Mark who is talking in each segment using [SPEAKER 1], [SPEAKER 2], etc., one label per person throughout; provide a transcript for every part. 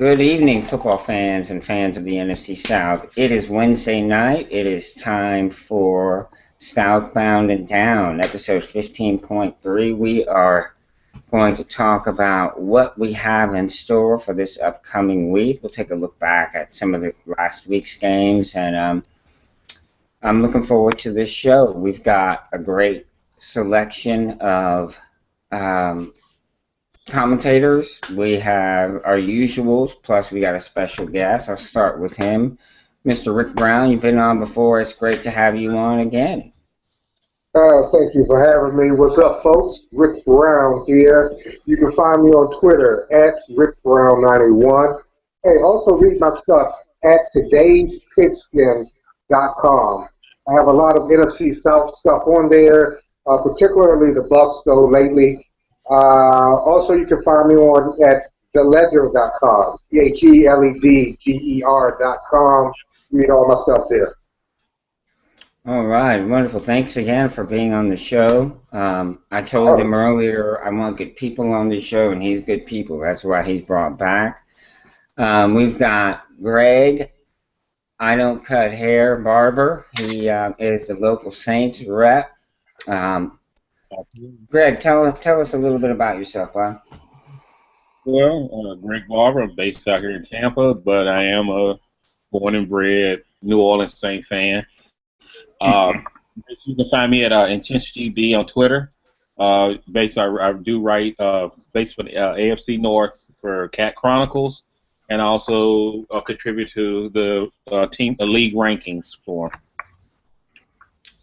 [SPEAKER 1] Good evening, football fans and fans of the NFC South. It is Wednesday night. It is time for Southbound and Down, episode 15.3. We are going to talk about what we have in store for this upcoming week. We'll take a look back at some of the last week's games, and I'm looking forward to this show. We've got a great selection of um, commentators. We have our usuals, plus we got a special guest. I'll start with him. Mr. Rick Brown, you've been on before. It's great to have you on again.
[SPEAKER 2] Thank you for having me. What's up, folks? Rick Brown here. You can find me on Twitter at RickBrown91. Hey, also read my stuff at todayspigskin.com. I have a lot of NFC South stuff on there, particularly the Bucks, though, lately. Also, you can find me on at theledger.com, TheLedger.com. Read all my stuff there.
[SPEAKER 1] All right, wonderful. Thanks again for being on the show. I told him earlier I want good people on the show, and he's good people. That's why he's brought back. We've got Greg, I Don't Cut Hair Barber. He is the local Saints rep. Greg, tell us a little bit about yourself, Bob.
[SPEAKER 3] Well, Greg Barber. I'm based out here in Tampa, but I am a born and bred New Orleans Saint fan. You can find me at Intensity B on Twitter. I do write based for the AFC North for Cat Chronicles, and also contribute to the league rankings for.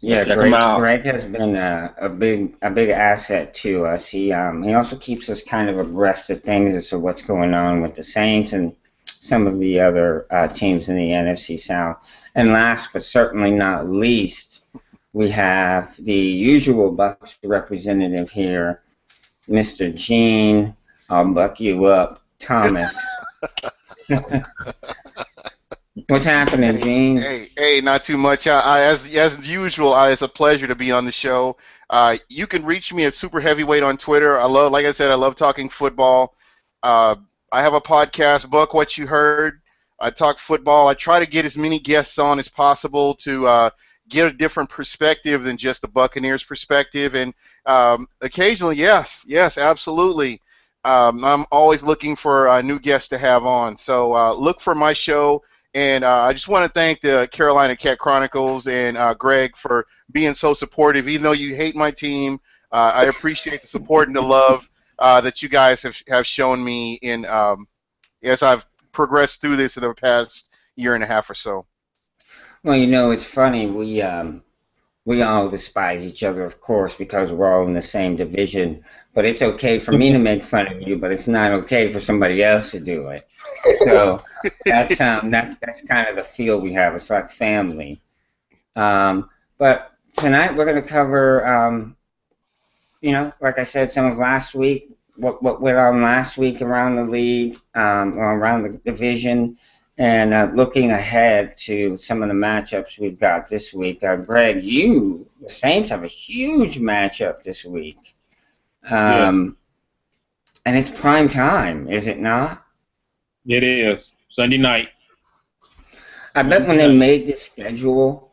[SPEAKER 1] Yeah, Greg has been a big asset to us. He also keeps us kind of abreast of things as to what's going on with the Saints and some of the other teams in the NFC South. And last but certainly not least, we have the usual Bucks representative here, Mr. Gene. I'll buck you up, Thomas. What's happening, Gene?
[SPEAKER 4] Hey, not too much. As usual, it's a pleasure to be on the show. You can reach me at Super Heavyweight on Twitter. Like I said, I love talking football. I have a podcast, Buck What You Heard. I talk football. I try to get as many guests on as possible to get a different perspective than just the Buccaneers' perspective. And occasionally, yes, absolutely. I'm always looking for new guests to have on. So look for my show. And I just want to thank the Carolina Cat Chronicles and Greg for being so supportive. Even though you hate my team, I appreciate the support and the love that you guys have shown me in as I've progressed through this in the past year and a half or so.
[SPEAKER 1] Well, you know, it's funny. We all despise each other, of course, because we're all in the same division. But it's okay for me to make fun of you, but it's not okay for somebody else to do it. So that's kind of the feel we have. It's like family. But tonight we're going to cover, like I said, some of last week, what went on last week around the league, or around the division, and looking ahead to some of the matchups we've got this week. Greg, the Saints have a huge matchup this week.
[SPEAKER 3] Yes.
[SPEAKER 1] And it's prime time, is it not?
[SPEAKER 3] It is. Sunday night.
[SPEAKER 1] I bet when they made this schedule,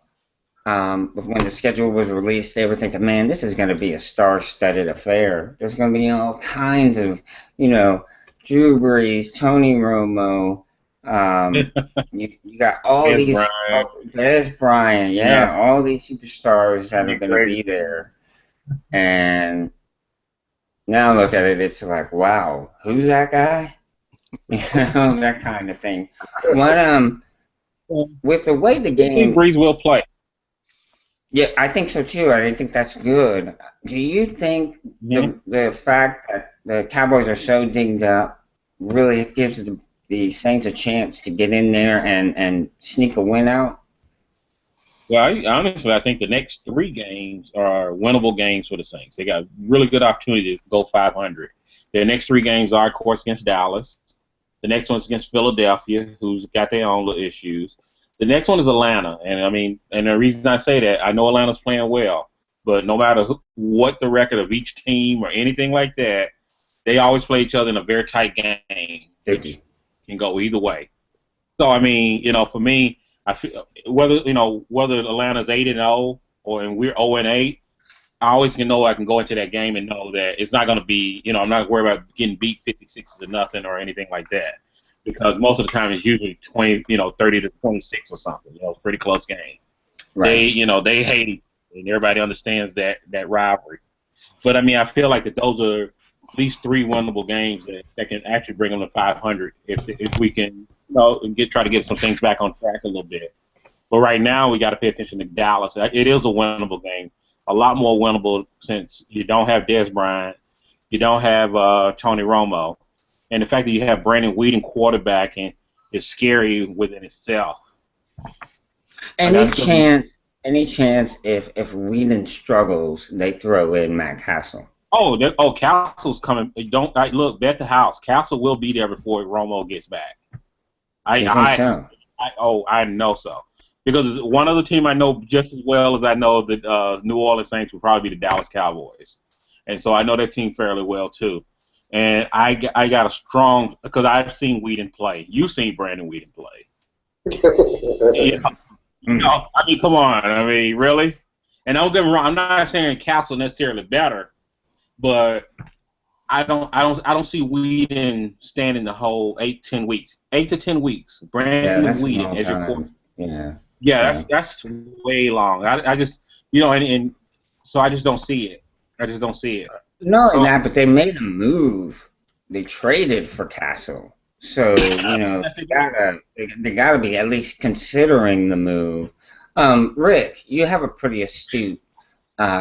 [SPEAKER 1] when the schedule was released, they were thinking, man, this is going to be a star-studded affair. There's going to be all kinds of, Drew Brees, Tony Romo, you got all these. There's Brian, yeah, all these superstars that are going to be there. And now look at it, it's like, wow, who's that guy? That kind of thing. With the way the game...
[SPEAKER 3] I think Brees will play.
[SPEAKER 1] Yeah, I think so too. I think that's good. Do you think the fact that the Cowboys are so dinged up really gives the Saints a chance to get in there and sneak a win out?
[SPEAKER 3] Well, I think the next 3 games are winnable games for the Saints. They got a really good opportunity to go 500. Their next 3 games are, of course, against Dallas. The next one's against Philadelphia, who's got their own little issues. The next one is Atlanta, and the reason I say that, I know Atlanta's playing well, but no matter what the record of each team or anything like that, they always play each other in a very tight game. can go either way. So I mean, for me, I feel whether Atlanta's 8-0 and we're 0-8, I always can know I can go into that game and know that it's not going to be, I'm not worried about getting beat 56-0 or anything like that, because most of the time it's usually 30-26 or something. It's a pretty close game.
[SPEAKER 1] Right.
[SPEAKER 3] They hate it, and everybody understands that rivalry. But I mean, I feel like that those are at least 3 winnable games that can actually bring them to 500 if we can, try to get some things back on track a little bit. But right now we got to pay attention to Dallas. It is a winnable game. A lot more winnable since you don't have Des Bryant, you don't have Tony Romo, and the fact that you have Brandon Whedon quarterbacking is scary within itself.
[SPEAKER 1] Any chance if Whedon struggles, they throw in Matt Castle?
[SPEAKER 3] Castle's coming. Look, bet the house. Castle will be there before Romo gets back. I know so. Because one other team I know just as well as I know the New Orleans Saints would probably be the Dallas Cowboys, and so I know that team fairly well too. And I got a strong, because I've seen Whedon play. You've seen Brandon Whedon play. I mean, come on. I mean, really? And don't get me wrong. I'm not saying Castle necessarily better, but I don't see Whedon standing the whole 8 to 10 weeks. Brandon Whedon as your quarterback. Yeah, that's way long. I just, and so I just don't see it.
[SPEAKER 1] No, but they made a move. They traded for Castle, so they gotta be at least considering the move. Rick, you have a pretty astute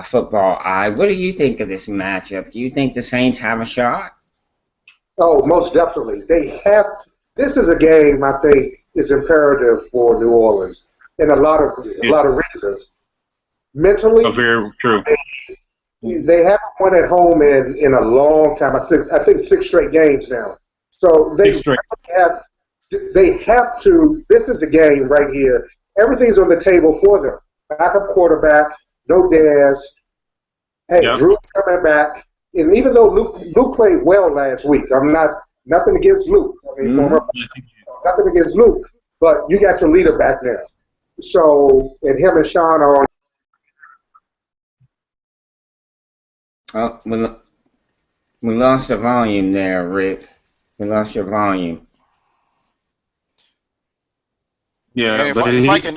[SPEAKER 1] football eye. What do you think of this matchup? Do you think the Saints have a shot?
[SPEAKER 2] Oh, most definitely. They have to. This is a game I think is imperative for New Orleans. In a lot of reasons. Mentally,
[SPEAKER 3] very true.
[SPEAKER 2] They haven't won at home in a long time. I think 6 straight games now. So they have to. This is a game right here. Everything's on the table for them. Backup quarterback, no Dez. Hey, Drew coming back, and even though Luke played well last week, nothing against Luke. I mean, nothing against Luke, but you got your leader back now. So, and him and Sean are on.
[SPEAKER 1] Oh, we lost the volume there, Rick. We lost your volume.
[SPEAKER 4] Yeah, if I could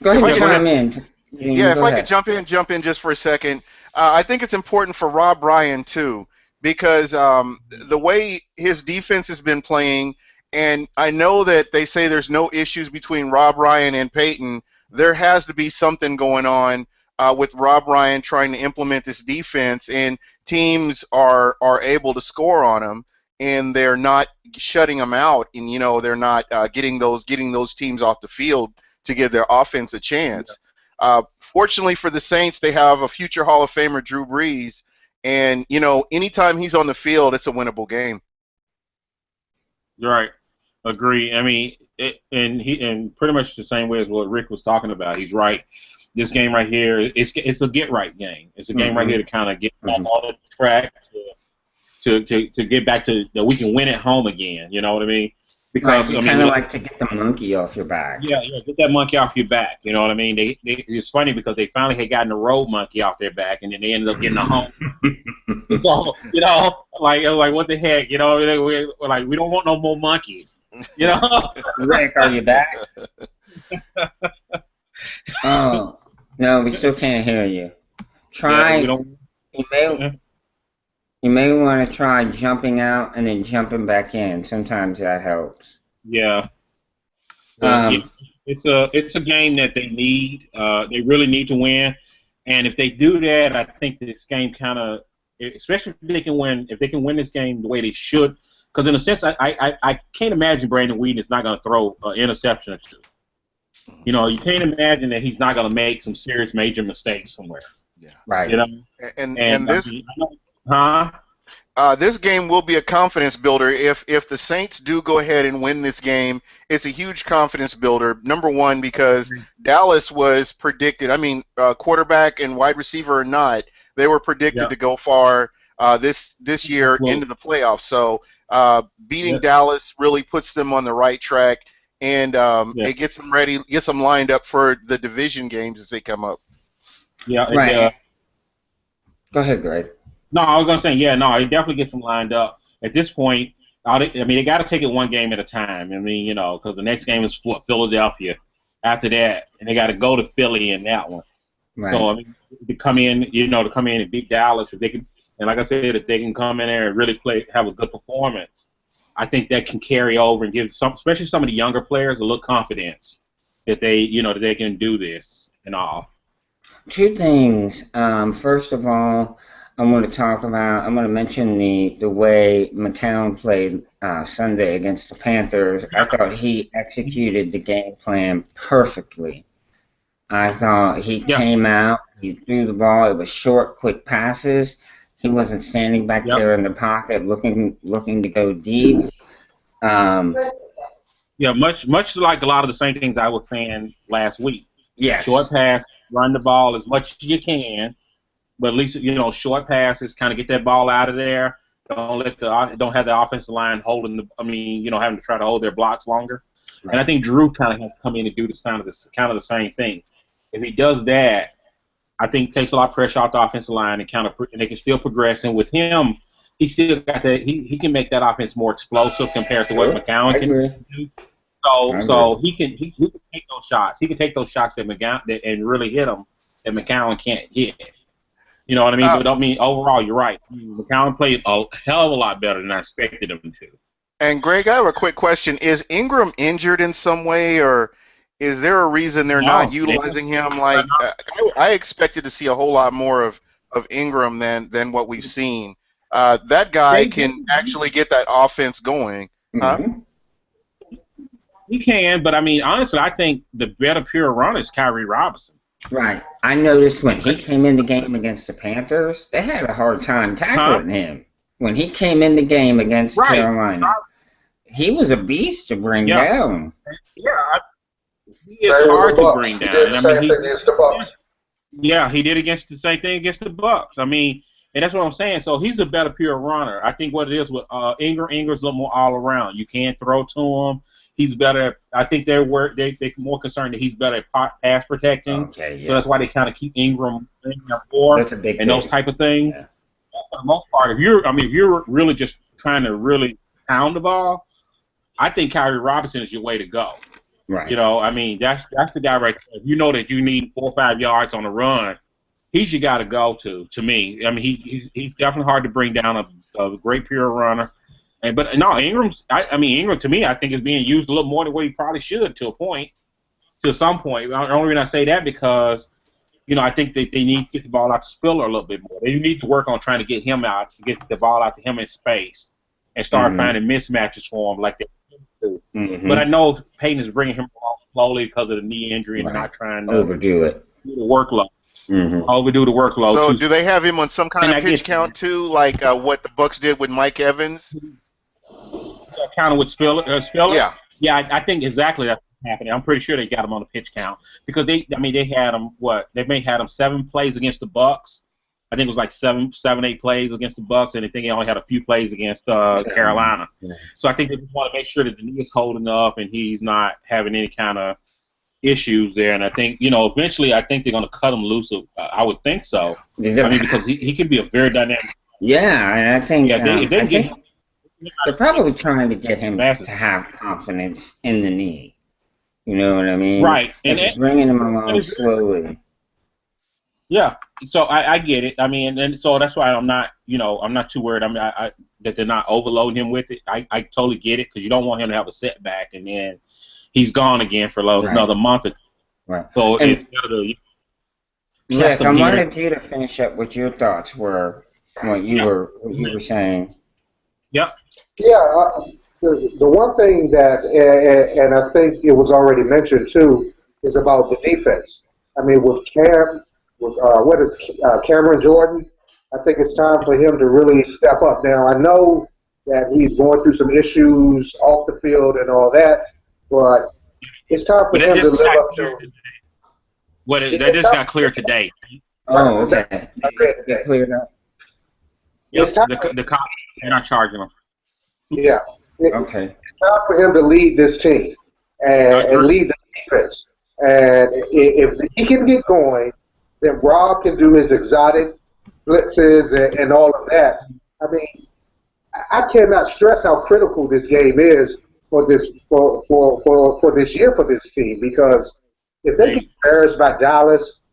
[SPEAKER 1] go ahead, chime in.
[SPEAKER 4] If I could jump in just for a second. I think it's important for Rob Ryan too, because the way his defense has been playing. And I know that they say there's no issues between Rob Ryan and Peyton. There has to be something going on with Rob Ryan trying to implement this defense, and teams are able to score on him, and they're not shutting them out, and they're not getting those teams off the field to give their offense a chance. Fortunately for the Saints, they have a future Hall of Famer, Drew Brees, and anytime he's on the field, it's a winnable game.
[SPEAKER 3] Right. Agree. I mean, and pretty much the same way as what Rick was talking about. He's right. This game right here, it's a get right game. It's a game right here to kind of get back on the track to get back to that we can win at home again. You know what I mean?
[SPEAKER 1] Because you kind of like to get the monkey off your back.
[SPEAKER 3] Yeah, get that monkey off your back. You know what I mean? It's funny because they finally had gotten the road monkey off their back, and then they ended up getting a home. So like what the heck? We don't want no more monkeys.
[SPEAKER 1] Rick, are you back? Oh no, we still can't hear you. You may want to try jumping out and then jumping back in. Sometimes that helps.
[SPEAKER 3] Yeah. It's a game that they need. They really need to win, and if they do that, I think this game kind of, especially if they can win this game the way they should. Because in a sense, I can't imagine Brandon Whedon is not going to throw an interception or two. You can't imagine that he's not going to make some serious major mistakes somewhere.
[SPEAKER 4] Yeah.
[SPEAKER 1] Right.
[SPEAKER 4] And this. This game will be a confidence builder. If the Saints do go ahead and win this game, it's a huge confidence builder. Number one, because Dallas was predicted. Quarterback and wide receiver or not, they were predicted to go far. this year into the playoffs. So beating
[SPEAKER 3] Yes.
[SPEAKER 4] Dallas really puts them on the right track, and it gets them ready, gets them lined up for the division games as they come up.
[SPEAKER 3] Yeah.
[SPEAKER 1] Right. Go ahead, Greg.
[SPEAKER 3] No, I was gonna say, yeah, no, it definitely gets them lined up. At this point, they got to take it one game at a time. I mean, because the next game is Philadelphia. After that, and they got to go to Philly in that one.
[SPEAKER 1] Right.
[SPEAKER 3] So I mean, to come in and beat Dallas, if they can, and like I said, if they can come in there and really have a good performance, I think that can carry over and give especially some of the younger players, a little confidence that that they can do this and all.
[SPEAKER 1] Two things. First of all, I'm going to mention the way McCown played Sunday against the Panthers. I thought he executed the game plan perfectly. I thought he came out, he threw the ball. It was short, quick passes. He wasn't standing back there in the pocket looking to go deep.
[SPEAKER 3] Much like a lot of the same things I was saying last week.
[SPEAKER 1] Yeah.
[SPEAKER 3] Short pass, run the ball as much as you can. But at least short passes, kind of get that ball out of there. Don't have the offensive line having to try to hold their blocks longer. Right. And I think Drew kind of has to come in and do kind of the same thing. If he does that, I think takes a lot of pressure off the offensive line and they can still progress. And with him, he still got that. He can make that offense more explosive compared to what McCown can do. So he can take those shots. He can take those shots that McCown and really hit them that McCown can't hit. You know what I mean? But overall, you're right. McCown played a hell of a lot better than I expected him to.
[SPEAKER 4] And Greg, I have a quick question: is Ingram injured in some way, or is there a reason they're not utilizing him? Like I expected to see a whole lot more of Ingram than what we've seen. That guy can actually get that offense going.
[SPEAKER 1] Mm-hmm.
[SPEAKER 3] He can, but I mean, honestly, I think the better pure runner is Kyrie Robinson.
[SPEAKER 1] Right. I noticed when he came in the game against the Panthers, they had a hard time tackling him. When he came in the game against Carolina, he was a beast to bring down.
[SPEAKER 3] Yeah, he is hard to bring down.
[SPEAKER 2] He did the same thing against the Bucks.
[SPEAKER 3] Yeah, he did the same thing against the Bucks. I mean, and that's what I'm saying. So he's a better pure runner. I think what it is with Ingram's a little more all around. You can't throw to him. He's better. I think they're more concerned that he's better at pass protecting.
[SPEAKER 1] Okay, yeah.
[SPEAKER 3] So that's why they kind of keep Ingram more and those type of things. Yeah. For the most part, if you're really just trying to really pound the ball, I think Kyrie Robinson is your way to go.
[SPEAKER 1] Right.
[SPEAKER 3] That's the guy right there. If you know that you need 4 or 5 yards on a run, he's your guy to go to me. I mean, he's definitely hard to bring down, a great pure runner. But no, Ingram to me, I think is being used a little more than what he probably should to some point. The only reason I say that because, I think they need to get the ball out to Spiller a little bit more. They need to work on trying to get him out, get the ball out to him in space, and start finding mismatches for him like they do. Mm-hmm. But I know Peyton is bringing him along slowly because of the knee injury and not trying to
[SPEAKER 1] overdo it.
[SPEAKER 3] Do the workload.
[SPEAKER 1] Mm-hmm.
[SPEAKER 3] Overdo the workload.
[SPEAKER 4] So do they have him on some kind of pitch count too, like what the Bucks did with Mike Evans?
[SPEAKER 3] Kind of with Spiller.
[SPEAKER 4] Yeah,
[SPEAKER 3] I think exactly that's what's happening. I'm pretty sure they got him on the pitch count because they had him. They may had him 7 plays against the Bucks. I think it was like 7, 8 plays against the Bucks, and I think he only had a few plays against Carolina. Yeah. So I think they just want to make sure that the knee is holding up and he's not having any kind of issues there. And I think eventually I think they're going to cut him loose. I would think so. Because he can be a very dynamic.
[SPEAKER 1] Yeah, and I think they're probably trying to get him
[SPEAKER 3] to
[SPEAKER 1] have confidence in the knee. You know what I mean?
[SPEAKER 3] Right.
[SPEAKER 1] And bringing him along slowly.
[SPEAKER 3] Yeah. So I get it. I mean, and so that's why I'm not too worried. That they're not overloading him with it. I totally get it because you don't want him to have a setback and then he's gone again for another month or two.
[SPEAKER 1] Right.
[SPEAKER 3] So it's better to
[SPEAKER 1] test him. I wanted you to finish up what your thoughts were, what you were saying.
[SPEAKER 3] Yep.
[SPEAKER 2] Yeah, the one thing that, and I think it was already mentioned too, is about the defense. I mean, with Cameron Jordan, I think it's time for him to really step up. Now, I know that he's going through some issues off the field and all that, but it's time for him to live up to.
[SPEAKER 3] That just got cleared today.
[SPEAKER 1] Oh, okay. Get cleared up.
[SPEAKER 2] It's time.
[SPEAKER 3] The cops, they're not charging him.
[SPEAKER 2] Yeah.
[SPEAKER 1] Okay.
[SPEAKER 2] It's time for him to lead this team and lead the defense. And if he can get going, then Rob can do his exotic blitzes and all of that. I mean, I cannot stress how critical this game is for this this year for this team, because if they get embarrassed by Dallas,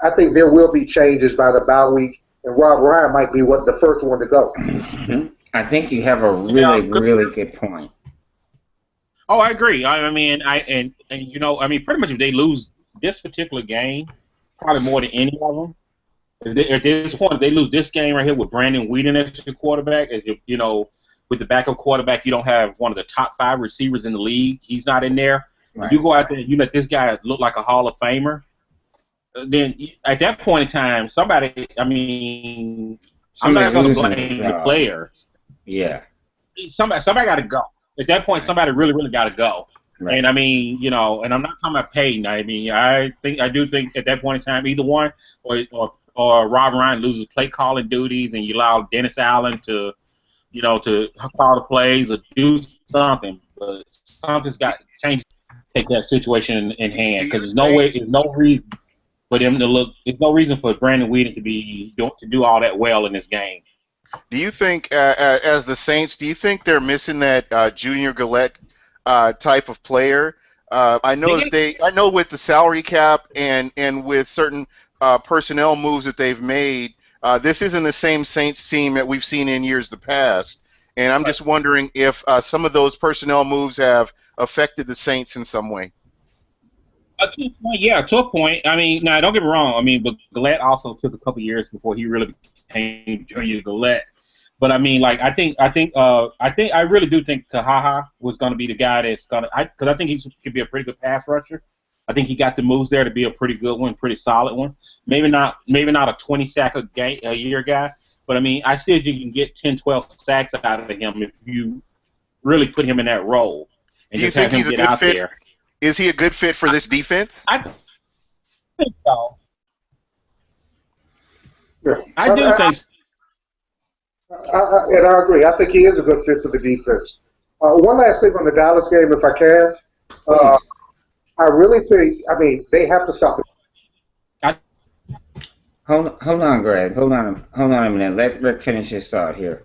[SPEAKER 2] I think there will be changes by the bye week, and Rob Ryan might be the first one to go.
[SPEAKER 1] I think you have a really good point.
[SPEAKER 3] Oh, I agree. I mean, pretty much if they lose this particular game, probably more than any of them. At this point, if they lose this game right here with Brandon Whedon as your quarterback, with the backup quarterback, you don't have one of the top 5 receivers in the league. He's not in there. Right. You go out there and you let this guy look like a Hall of Famer. Then at that point in time, I'm not going to blame the players.
[SPEAKER 1] Yeah.
[SPEAKER 3] Somebody got to go. At that point, somebody really got to go. Right. And and I'm not talking about Peyton. I mean, I do think at that point in time, either one or Rob Ryan loses play calling duties, and you allow Dennis Allen to call the plays or do something. But something's got to change. Take that situation in hand, because there's no reason for them to look. There's no reason for Brandon Whedon to do all that well in this game.
[SPEAKER 4] Do you think, as the Saints, do you think they're missing that Junior Gillette type of player? I know with the salary cap and with certain personnel moves that they've made, this isn't the same Saints team that we've seen in years past. And I'm just wondering if some of those personnel moves have affected the Saints in some way.
[SPEAKER 3] To a point. I mean, now don't get me wrong. I mean, but Gillette also took a couple years before he really became Junior Gillette. But I mean, like I really do think Kahaha was going to be the guy that's going to, because I think he could be a pretty good pass rusher. I think he got the moves there to be a pretty good one, pretty solid one. Maybe not a 20 sack a year guy, but I mean, I still think you can get 10, 12 sacks out of him if you really put him in that role and
[SPEAKER 4] do you
[SPEAKER 3] just
[SPEAKER 4] think
[SPEAKER 3] have him
[SPEAKER 4] he's
[SPEAKER 3] get
[SPEAKER 4] a good
[SPEAKER 3] out
[SPEAKER 4] fit?
[SPEAKER 3] there.
[SPEAKER 4] Is he a good fit for this defense?
[SPEAKER 3] I think so.
[SPEAKER 2] Yeah.
[SPEAKER 3] I do think so.
[SPEAKER 2] And I agree. I think he is a good fit for the defense. One last thing on the Dallas game, if I can. I really think, they have to stop it.
[SPEAKER 1] Hold on, Greg. Hold on a minute. Let Rick finish his thought here.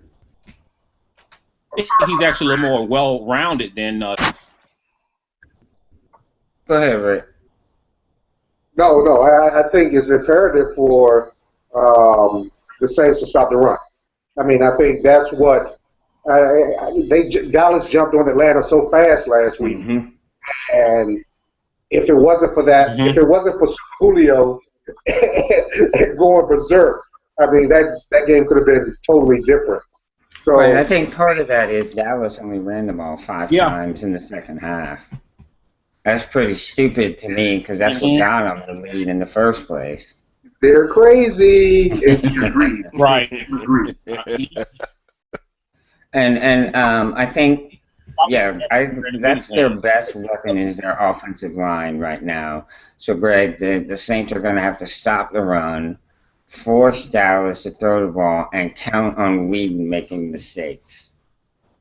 [SPEAKER 3] He's actually a little more well-rounded than.
[SPEAKER 1] Go ahead, Rick.
[SPEAKER 2] No. I think it's imperative for the Saints to stop the run. I mean, I think that's what Dallas jumped on Atlanta so fast last week, and if it wasn't for that, if it wasn't for Julio going berserk, I mean that game could have been totally different. So
[SPEAKER 1] right, I think part of that is Dallas only ran the ball 5 times in the second half. That's pretty stupid to me, because that's what got them the lead in the first place.
[SPEAKER 2] They're crazy.
[SPEAKER 3] Right.
[SPEAKER 1] And I think, that's their best weapon is their offensive line right now. So, Greg, the Saints are going to have to stop the run, force Dallas to throw the ball, and count on Whedon making mistakes,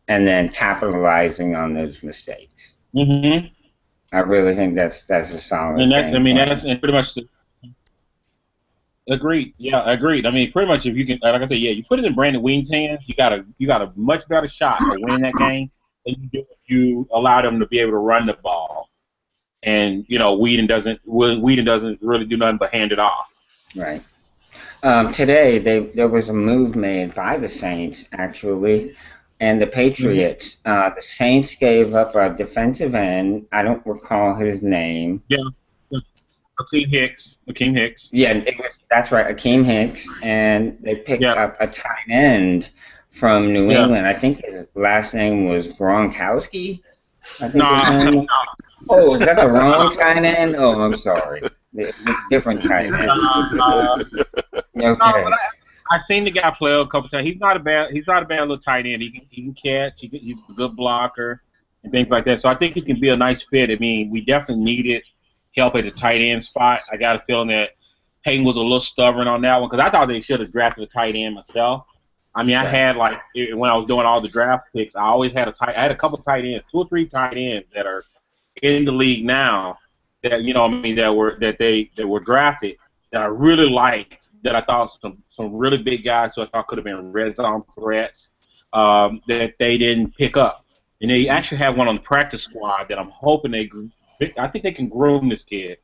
[SPEAKER 1] and then capitalizing on those mistakes.
[SPEAKER 3] Mm-hmm.
[SPEAKER 1] I really think that's a solid.
[SPEAKER 3] And that's pretty much. Agreed. Yeah, agreed. I mean, pretty much if you can, like I said, you put it in Brandon Whedon's hands, you got a much better shot of winning that game than you do if you allow them to be able to run the ball. And Whedon doesn't really do nothing but hand it off.
[SPEAKER 1] Right. Today there was a move made by the Saints actually, and the Patriots. The Saints gave up a defensive end. I don't recall his name.
[SPEAKER 3] Yeah. Akeem Hicks.
[SPEAKER 1] Yeah, that's right, Akeem Hicks, and they picked up a tight end from New England. I think his last name was Gronkowski. I think his name. Oh, is that the wrong tight end? Oh, I'm sorry. Different tight end. Okay.
[SPEAKER 3] I've seen the guy play a couple times. He's not a bad little tight end. He can catch. He's a good blocker and things like that. So I think he can be a nice fit. I mean, we definitely needed help at the tight end spot. I got a feeling that Peyton was a little stubborn on that one, because I thought they should have drafted a tight end myself. I mean, I had when I was doing all the draft picks, I always had I had a couple tight ends, 2 or 3 tight ends that are in the league now that that were drafted that I really liked, that I thought some really big guys who I thought could have been red zone threats that they didn't pick up, and they actually have one on the practice squad that I'm hoping I think they can groom this kid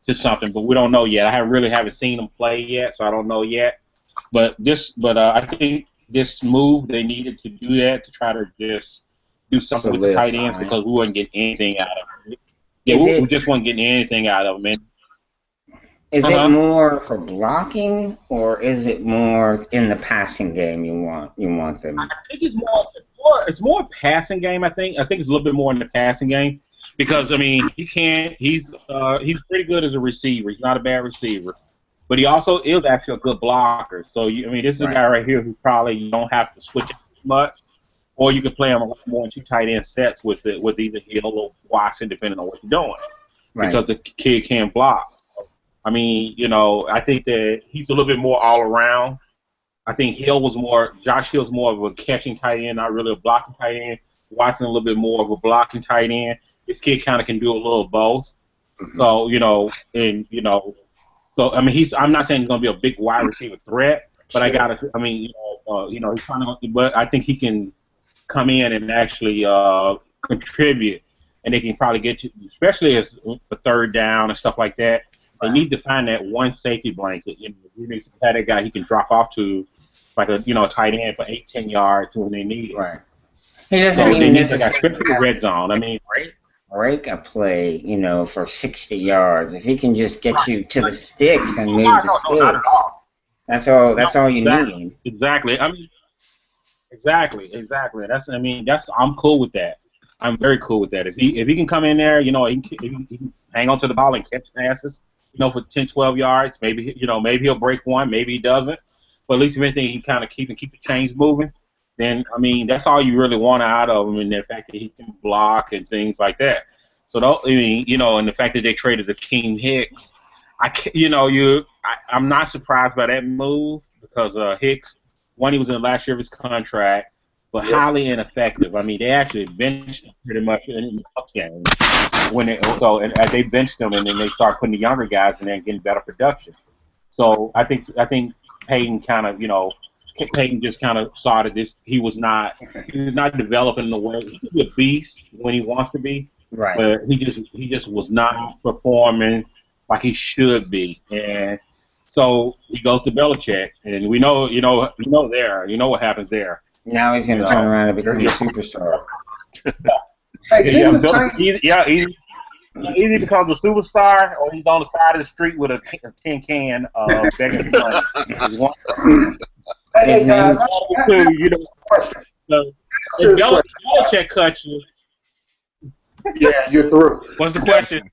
[SPEAKER 3] to something, but we don't know yet. I really haven't seen him play yet, so I don't know yet. But I think this move, they needed to do that to try to just do something with the tight ends because we wouldn't get anything out of it. Yeah, we just weren't getting anything out of them.
[SPEAKER 1] Is it more for blocking, or is it more in the passing game you want them?
[SPEAKER 3] I think it's more passing game. I think it's a little bit more in the passing game because I mean he's pretty good as a receiver. He's not a bad receiver. But he also is actually a good blocker. So, this is a guy right here who probably don't have to switch it much, or you can play him a lot more in 2 tight end sets with either Hill or Watson, depending on what you're doing, because the kid can block. I mean, I think that he's a little bit more all around. I think Josh Hill's more of a catching tight end, not really a blocking tight end. Watson a little bit more of a blocking tight end. This kid kind of can do a little both. So, So I mean, I'm not saying he's going to be a big wide receiver threat, but he's kind of. But I think he can come in and actually contribute, and they can probably get to, especially for third down and stuff like that. They need to find that one safety blanket. You need to have that guy he can drop off to, like a tight end for 8-10 yards when they need it.
[SPEAKER 1] Right. He doesn't even necessarily the red zone. I mean, break a play, for 60 yards. If he can just get you to the sticks and move the sticks, that's all you need.
[SPEAKER 3] Exactly. I mean, exactly. I'm cool with that. I'm very cool with that. If he can come in there, he can hang on to the ball and catch passes, for 10, 12 yards. Maybe he'll break one. Maybe he doesn't. But at least if anything, he kind of keep the chains moving. Then that's all you really want out of him, and the fact that he can block and things like that. So and the fact that they traded Akeem Hicks, I'm not surprised by that move because Hicks, one, he was in last year of his contract, but highly ineffective. I mean, they actually benched him pretty much in the Bucs game they benched him, and then they start putting the younger guys in there and getting better production. So I think Payton kind of Payton just kind of saw that he was not developing the way he can be a beast when he wants to be,
[SPEAKER 1] right?
[SPEAKER 3] But he just was not performing like he should be, and so he goes to Belichick, and we know what happens there.
[SPEAKER 1] Now he's going to turn around and become a superstar.
[SPEAKER 3] Either becomes a superstar or he's on the side of the street with a tin can begging for money.
[SPEAKER 2] Hey guys,
[SPEAKER 3] Belichick cut you.
[SPEAKER 2] Yeah, you're through.
[SPEAKER 3] What's the question?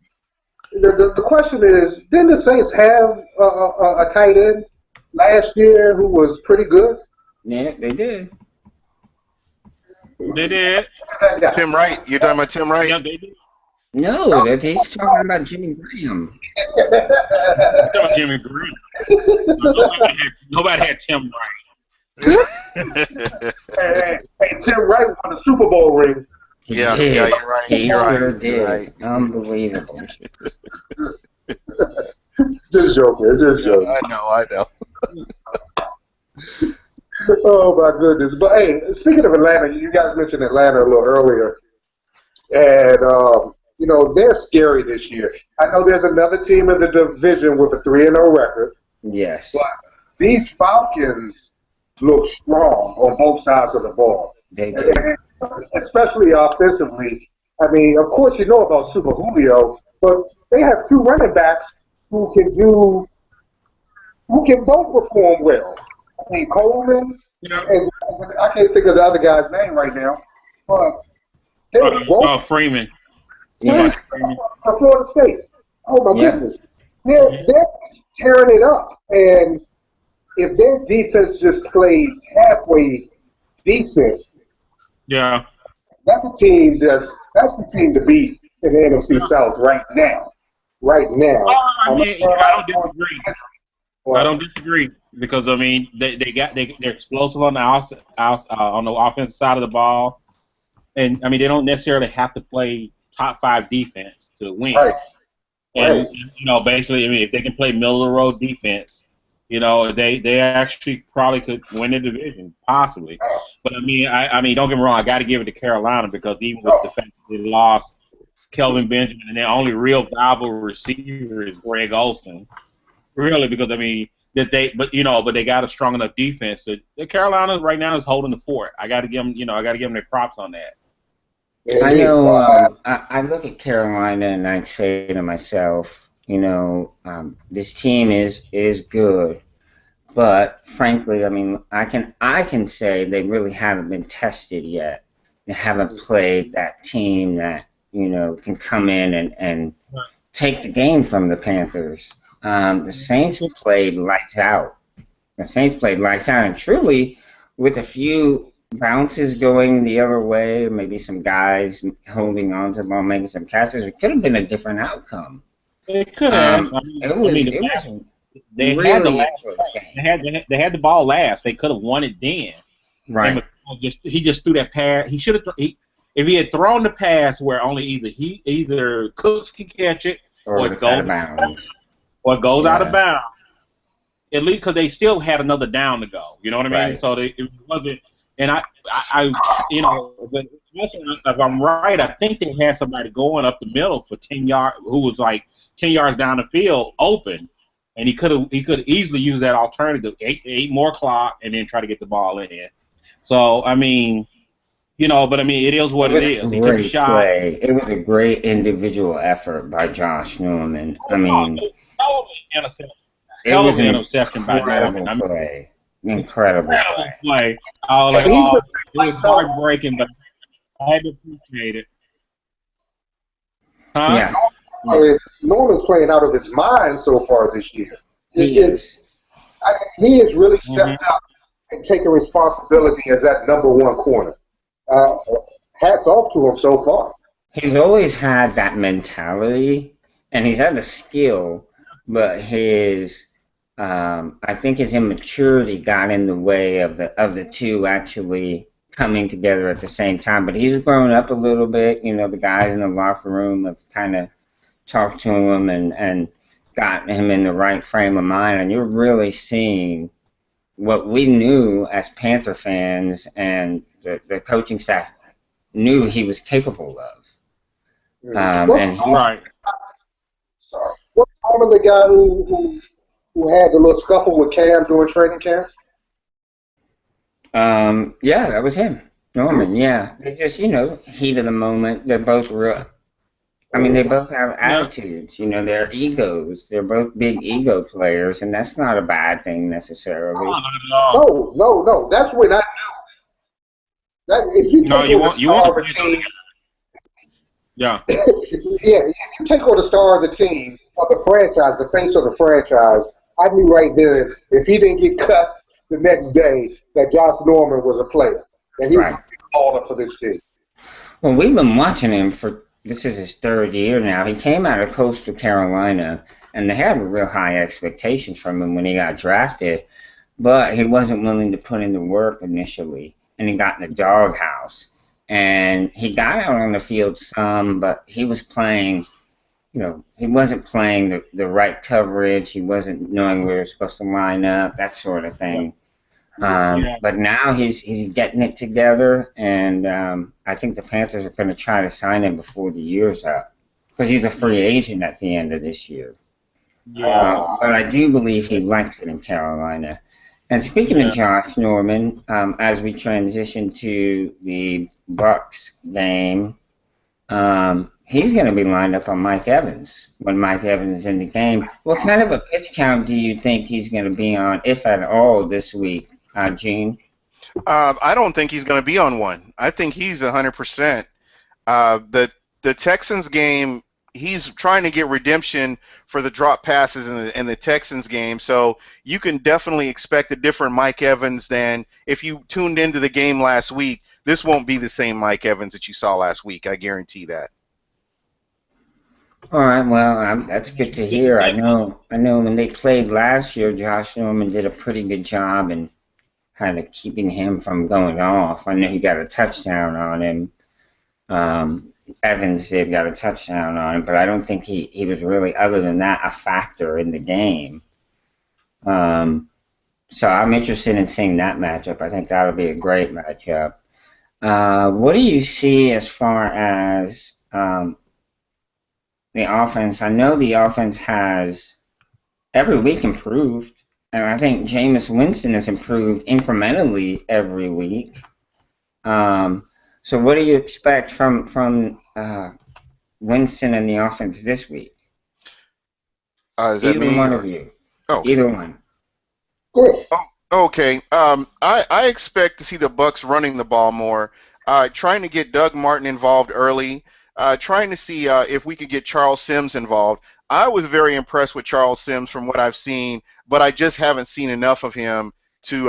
[SPEAKER 2] The question is, didn't the Saints have a tight end last year who was pretty good?
[SPEAKER 1] Yeah, they did.
[SPEAKER 3] They did.
[SPEAKER 4] Tim Wright. You're talking about Tim Wright?
[SPEAKER 3] Yeah, they did.
[SPEAKER 1] No, he's talking about Jimmy Graham.
[SPEAKER 3] Jimmy Graham. Nobody had Tim Wright.
[SPEAKER 2] Hey, Tim Wright won the Super Bowl ring.
[SPEAKER 4] Yeah, you're right.
[SPEAKER 1] He sure did.
[SPEAKER 4] You're right.
[SPEAKER 1] Unbelievable.
[SPEAKER 2] Just joking.
[SPEAKER 4] I know.
[SPEAKER 2] Oh my goodness! But hey, speaking of Atlanta, you guys mentioned Atlanta a little earlier, and they're scary this year. I know there's another team in the division with a 3-0 record.
[SPEAKER 1] Yes.
[SPEAKER 2] But these Falcons look strong on both sides of the ball.
[SPEAKER 1] They do.
[SPEAKER 2] Especially offensively. I mean, of course, you know about Super Julio, but they have 2 running backs who can both perform well. I mean, Coleman, I can't think of the other guy's name right now, but
[SPEAKER 3] Freeman.
[SPEAKER 2] Yeah, for Florida State. Oh my goodness, they're tearing it up, and if their defense just plays halfway decent, that's the team the team to beat in the NFC South right now.
[SPEAKER 3] I don't disagree. because I mean they're explosive on the on the offensive side of the ball, and I mean they don't necessarily have to play top 5 defense to win.
[SPEAKER 2] Right.
[SPEAKER 3] And basically, I mean, if they can play middle of the road defense, they actually probably could win the division, possibly. But I mean, don't get me wrong, I got to give it to Carolina because even with the fact that they lost Kelvin Benjamin and their only real viable receiver is Greg Olsen, really, because I mean but they got a strong enough defense that Carolina right now is holding the fort. I got to give them their props on that.
[SPEAKER 1] I know. I look at Carolina and I say to myself, this team is good, but frankly, I mean, I can say they really haven't been tested yet. They haven't played that team that can come in and take the game from the Panthers. The Saints played lights out. The Saints played lights out, and truly, with a few bounces going the other way, maybe some guys holding on to the ball, making some catches, it could have been a different outcome.
[SPEAKER 3] It could have. They had the ball last. They could have won it then.
[SPEAKER 1] Right.
[SPEAKER 3] He just threw that pass. He should have. If he had thrown the pass where only either Cooks can catch it or it goes out of bounds. Or it goes out of bounds. At least because they still had another down to go. You know what I mean? So it wasn't. And but if I'm right, I think they had somebody going up the middle for 10 yards, who was like 10 yards down the field open, and he could easily use that alternative, eight more clock, and then try to get the ball in. So I mean, but I mean, it is what it is. He took a shot.
[SPEAKER 1] It was a great individual effort by Josh Norman. I mean,
[SPEAKER 3] it was an interception by Norman.
[SPEAKER 1] Play. Incredible
[SPEAKER 3] play. It was heartbreaking, but I had to appreciate it.
[SPEAKER 1] Huh?
[SPEAKER 2] Yeah. Norman's playing out of his mind so far this year. He has really stepped up and taken responsibility as that #1 corner. Hats off to him so far.
[SPEAKER 1] He's always had that mentality, and he's had the skill, but I think his immaturity got in the way of the two actually coming together at the same time. But he's grown up a little bit. The guys in the locker room have kind of talked to him and gotten him in the right frame of mind. And you're really seeing what we knew as Panther fans and the coaching staff knew he was capable of.
[SPEAKER 2] Sorry. What's Norman, the guy who had the little scuffle with Cam during training camp?
[SPEAKER 1] Yeah, that was him. Norman, yeah. They just, heat of the moment. They're both real. I mean, they both have attitudes. They're egos. They're both big ego players, and that's not a bad thing necessarily.
[SPEAKER 2] No. That's when I knew. That if you take on the star of a team.
[SPEAKER 3] Yeah.
[SPEAKER 2] If you take on the star of the team, of the franchise, the face of the franchise, I knew right there if he didn't get cut the next day that Josh Norman was a player. And he was a big baller for this team.
[SPEAKER 1] Well, we've been watching him this is his 3rd year now. He came out of Coastal Carolina, and they had real high expectations from him when he got drafted, but he wasn't willing to put in the work initially, and he got in the doghouse. And he got out on the field some, but he was playing, he wasn't playing the right coverage. He wasn't knowing where he was supposed to line up, that sort of thing. But now he's getting it together, and I think the Panthers are going to try to sign him before the year's up because he's a free agent at the end of this year. But I do believe he likes it in Carolina. And speaking of Josh Norman, as we transition to the Bucks game, he's going to be lined up on Mike Evans when Mike Evans is in the game. What kind of a pitch count do you think he's going to be on, if at all, this week, Gene?
[SPEAKER 4] I don't think he's going to be on one. I think he's 100%. The Texans game, he's trying to get redemption for the drop passes in the Texans game, so you can definitely expect a different Mike Evans than if you tuned into the game last week. This won't be the same Mike Evans that you saw last week. I guarantee that.
[SPEAKER 1] All right, well, that's good to hear. I know when they played last year, Josh Norman did a pretty good job in kind of keeping him from going off. I know he got a touchdown on him. Evans did got a touchdown on him, but I don't think he was really, other than that, a factor in the game. Um, so I'm interested in seeing that matchup. I think that'll be a great matchup. What do you see as far as the offense? I know the offense has every week improved, and I think Jameis Winston has improved incrementally every week. So what do you expect from Winston and the offense this week?
[SPEAKER 4] Is that
[SPEAKER 1] Either
[SPEAKER 4] me
[SPEAKER 1] one of
[SPEAKER 4] or?
[SPEAKER 1] you.
[SPEAKER 4] Oh, okay.
[SPEAKER 1] Either one.
[SPEAKER 2] Good.
[SPEAKER 4] Oh, okay. I expect to see the Bucks running the ball more, trying to get Doug Martin involved early, trying to see if we could get Charles Sims involved. I was very impressed with Charles Sims from what I've seen, but I just haven't seen enough of him to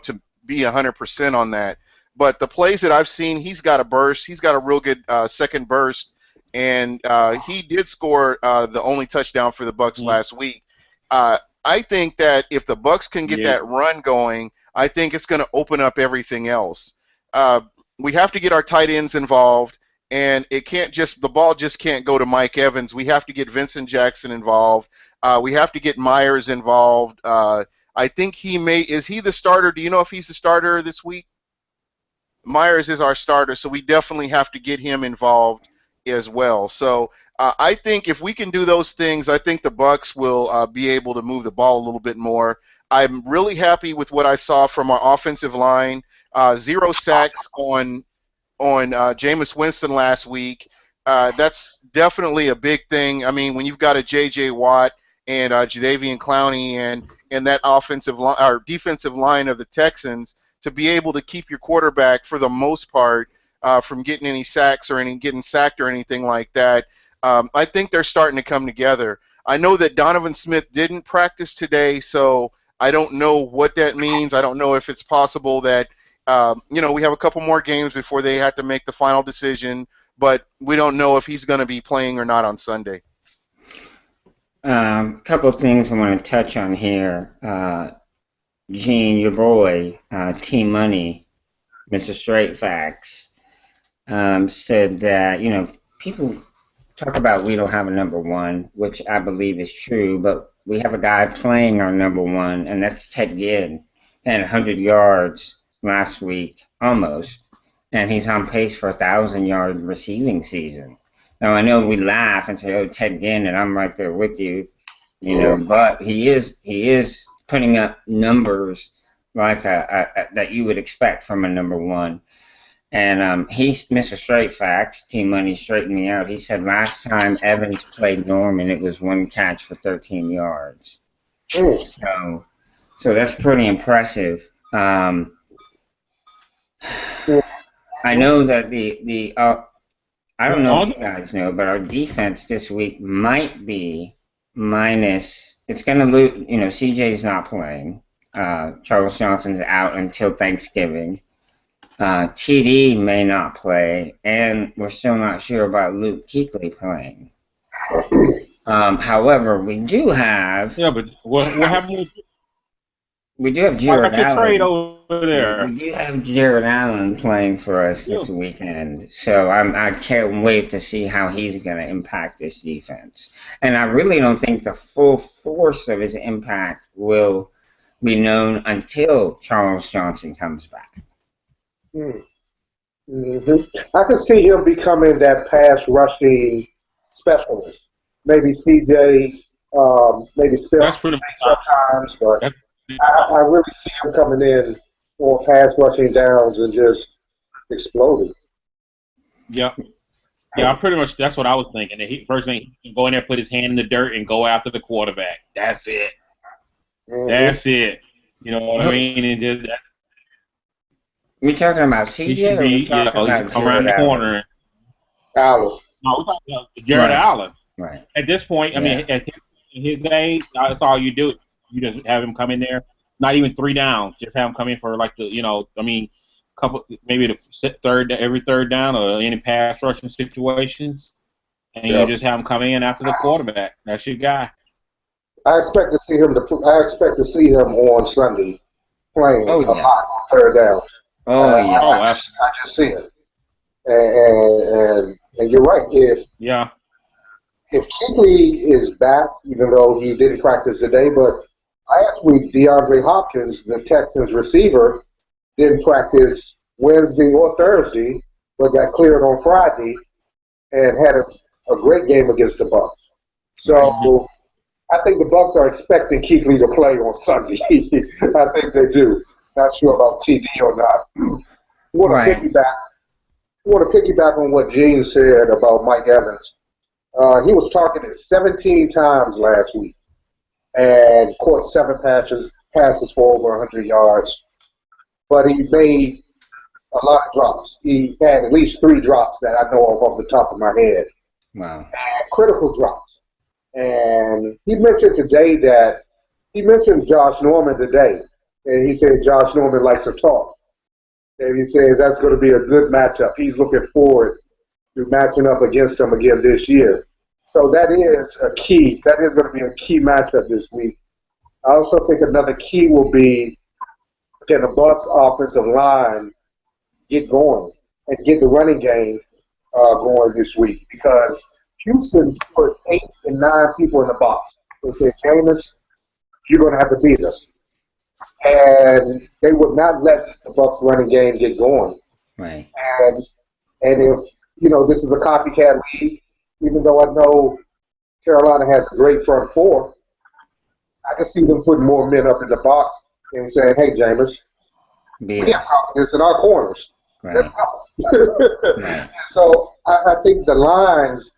[SPEAKER 4] to be 100% on that. But the plays that I've seen, he's got a burst. He's got a real good second burst, and he did score the only touchdown for the Bucks
[SPEAKER 3] Mm,
[SPEAKER 4] last week. I think that if the Bucks can get
[SPEAKER 3] yeah,
[SPEAKER 4] that run going, I think it's going to open up everything else. Uh, we have to get our tight ends involved, and it can't just the ball just can't go to Mike Evans. We have to get Vincent Jackson involved. We have to get Myers involved. I think is he the starter? Do you know if he's the starter this week? Myers is our starter, so we definitely have to get him involved as well. So I think if we can do those things, I think the Bucks will be able to move the ball a little bit more. I'm really happy with what I saw from our offensive line. 0 sacks on Jameis Winston last week. That's definitely a big thing. I mean, when you've got a J.J. Watt and Jadeveon Clowney and that offensive line or defensive line of the Texans, to be able to keep your quarterback for the most part from getting any sacks or getting sacked or anything like that, I think they're starting to come together. I know that Donovan Smith didn't practice today, so I don't know what that means. I don't know if it's possible that we have a couple more games before they have to make the final decision, but we don't know if he's going to be playing or not on Sunday.
[SPEAKER 1] Couple of things I want to touch on here. Gene, your boy, T Money, Mr. Straight Facts, said that, people talk about we don't have a number one, which I believe is true, but we have a guy playing our number one, and that's Ted Ginn. He had 100 yards last week, almost, and he's on pace for a 1,000-yard receiving season. Now, I know we laugh and say, oh, Ted Ginn, and I'm right there with you, but he is putting up numbers like that you would expect from a number one. And he's Mr. Straight Facts, Team Money straightened me out. He said last time Evans played Norman, it was one catch for 13 yards. So that's pretty impressive. I know that I don't know if you guys know, but our defense this week might be minus. It's going to lose. CJ's not playing. Charles Johnson's out until Thanksgiving. TD may not play, and we're still not sure about Luke Kuechly playing. However, we do have.
[SPEAKER 3] yeah. But what happened with
[SPEAKER 1] We do have
[SPEAKER 3] why
[SPEAKER 1] Jared
[SPEAKER 3] got your trade
[SPEAKER 1] Allen.
[SPEAKER 3] over
[SPEAKER 1] We
[SPEAKER 3] there?
[SPEAKER 1] do have Jared Allen playing for us
[SPEAKER 3] Yeah,
[SPEAKER 1] this weekend, so I can't wait to see how he's going to impact this defense. And I really don't think the full force of his impact will be known until Charles Johnson comes back.
[SPEAKER 2] I can see him becoming that pass rushing specialist. Maybe CJ, maybe Smith
[SPEAKER 3] that's pretty.
[SPEAKER 2] sometimes, but
[SPEAKER 3] That's,
[SPEAKER 2] I really see him coming in on pass rushing downs and just exploding.
[SPEAKER 3] yeah, yeah. I pretty much that's what I was thinking. That first thing he can go in there, put his hand in the dirt, and go after the quarterback. That's it. That's it. You know what I mean? And just
[SPEAKER 1] We talking about
[SPEAKER 3] he
[SPEAKER 1] CJ
[SPEAKER 3] should
[SPEAKER 1] or
[SPEAKER 3] be,
[SPEAKER 1] we talking
[SPEAKER 3] he
[SPEAKER 1] about
[SPEAKER 3] should come around
[SPEAKER 1] Jared
[SPEAKER 3] the
[SPEAKER 1] Allen?
[SPEAKER 3] corner.
[SPEAKER 2] Allen.
[SPEAKER 3] No, we're talking about Jared
[SPEAKER 1] Right,
[SPEAKER 3] Allen.
[SPEAKER 1] right.
[SPEAKER 3] At this point, I mean,
[SPEAKER 1] Yeah.
[SPEAKER 3] at his age, that's all you do. You just have him come in there, not even 3 downs. Just have him come in for like couple, maybe every third down or any pass rushing situations. and you just have him come in after the quarterback. That's your guy.
[SPEAKER 2] I expect to see him. I expect to see him on Sunday playing a lot on third down. I just see it, and you're right. If Kuechly is back, even though he didn't practice today, but last week DeAndre Hopkins, the Texans receiver, didn't practice Wednesday or Thursday, but got cleared on Friday and had a great game against the Bucs. So I think the Bucs are expecting Kuechly to play on Sunday. I think they do. Not sure about TV or not. I want to piggyback on what Gene said about Mike Evans. He was targeted 17 times last week and caught 7 passes for over 100 yards. But he made a lot of drops. He had at least 3 drops that I know of off the top of my head.
[SPEAKER 1] Wow.
[SPEAKER 2] And critical drops. And he mentioned Josh Norman today. And he said Josh Norman likes to talk. And he said that's going to be a good matchup. He's looking forward to matching up against him again this year. So that is a key. That is going to be a key matchup this week. I also think another key will be, can the Bucs offensive line get going and get the running game going this week? Because Houston put 8 and 9 people in the box. They said, Jameis, you're going to have to beat us. And they would not let the Bucs running game get going.
[SPEAKER 1] Right.
[SPEAKER 2] And if, this is a copycat league, even though I know Carolina has a great front 4, I can see them putting more men up in the box and saying, hey, Jameis, we have confidence in our corners.
[SPEAKER 1] Right.
[SPEAKER 2] Let's go. Right. So I think the lines,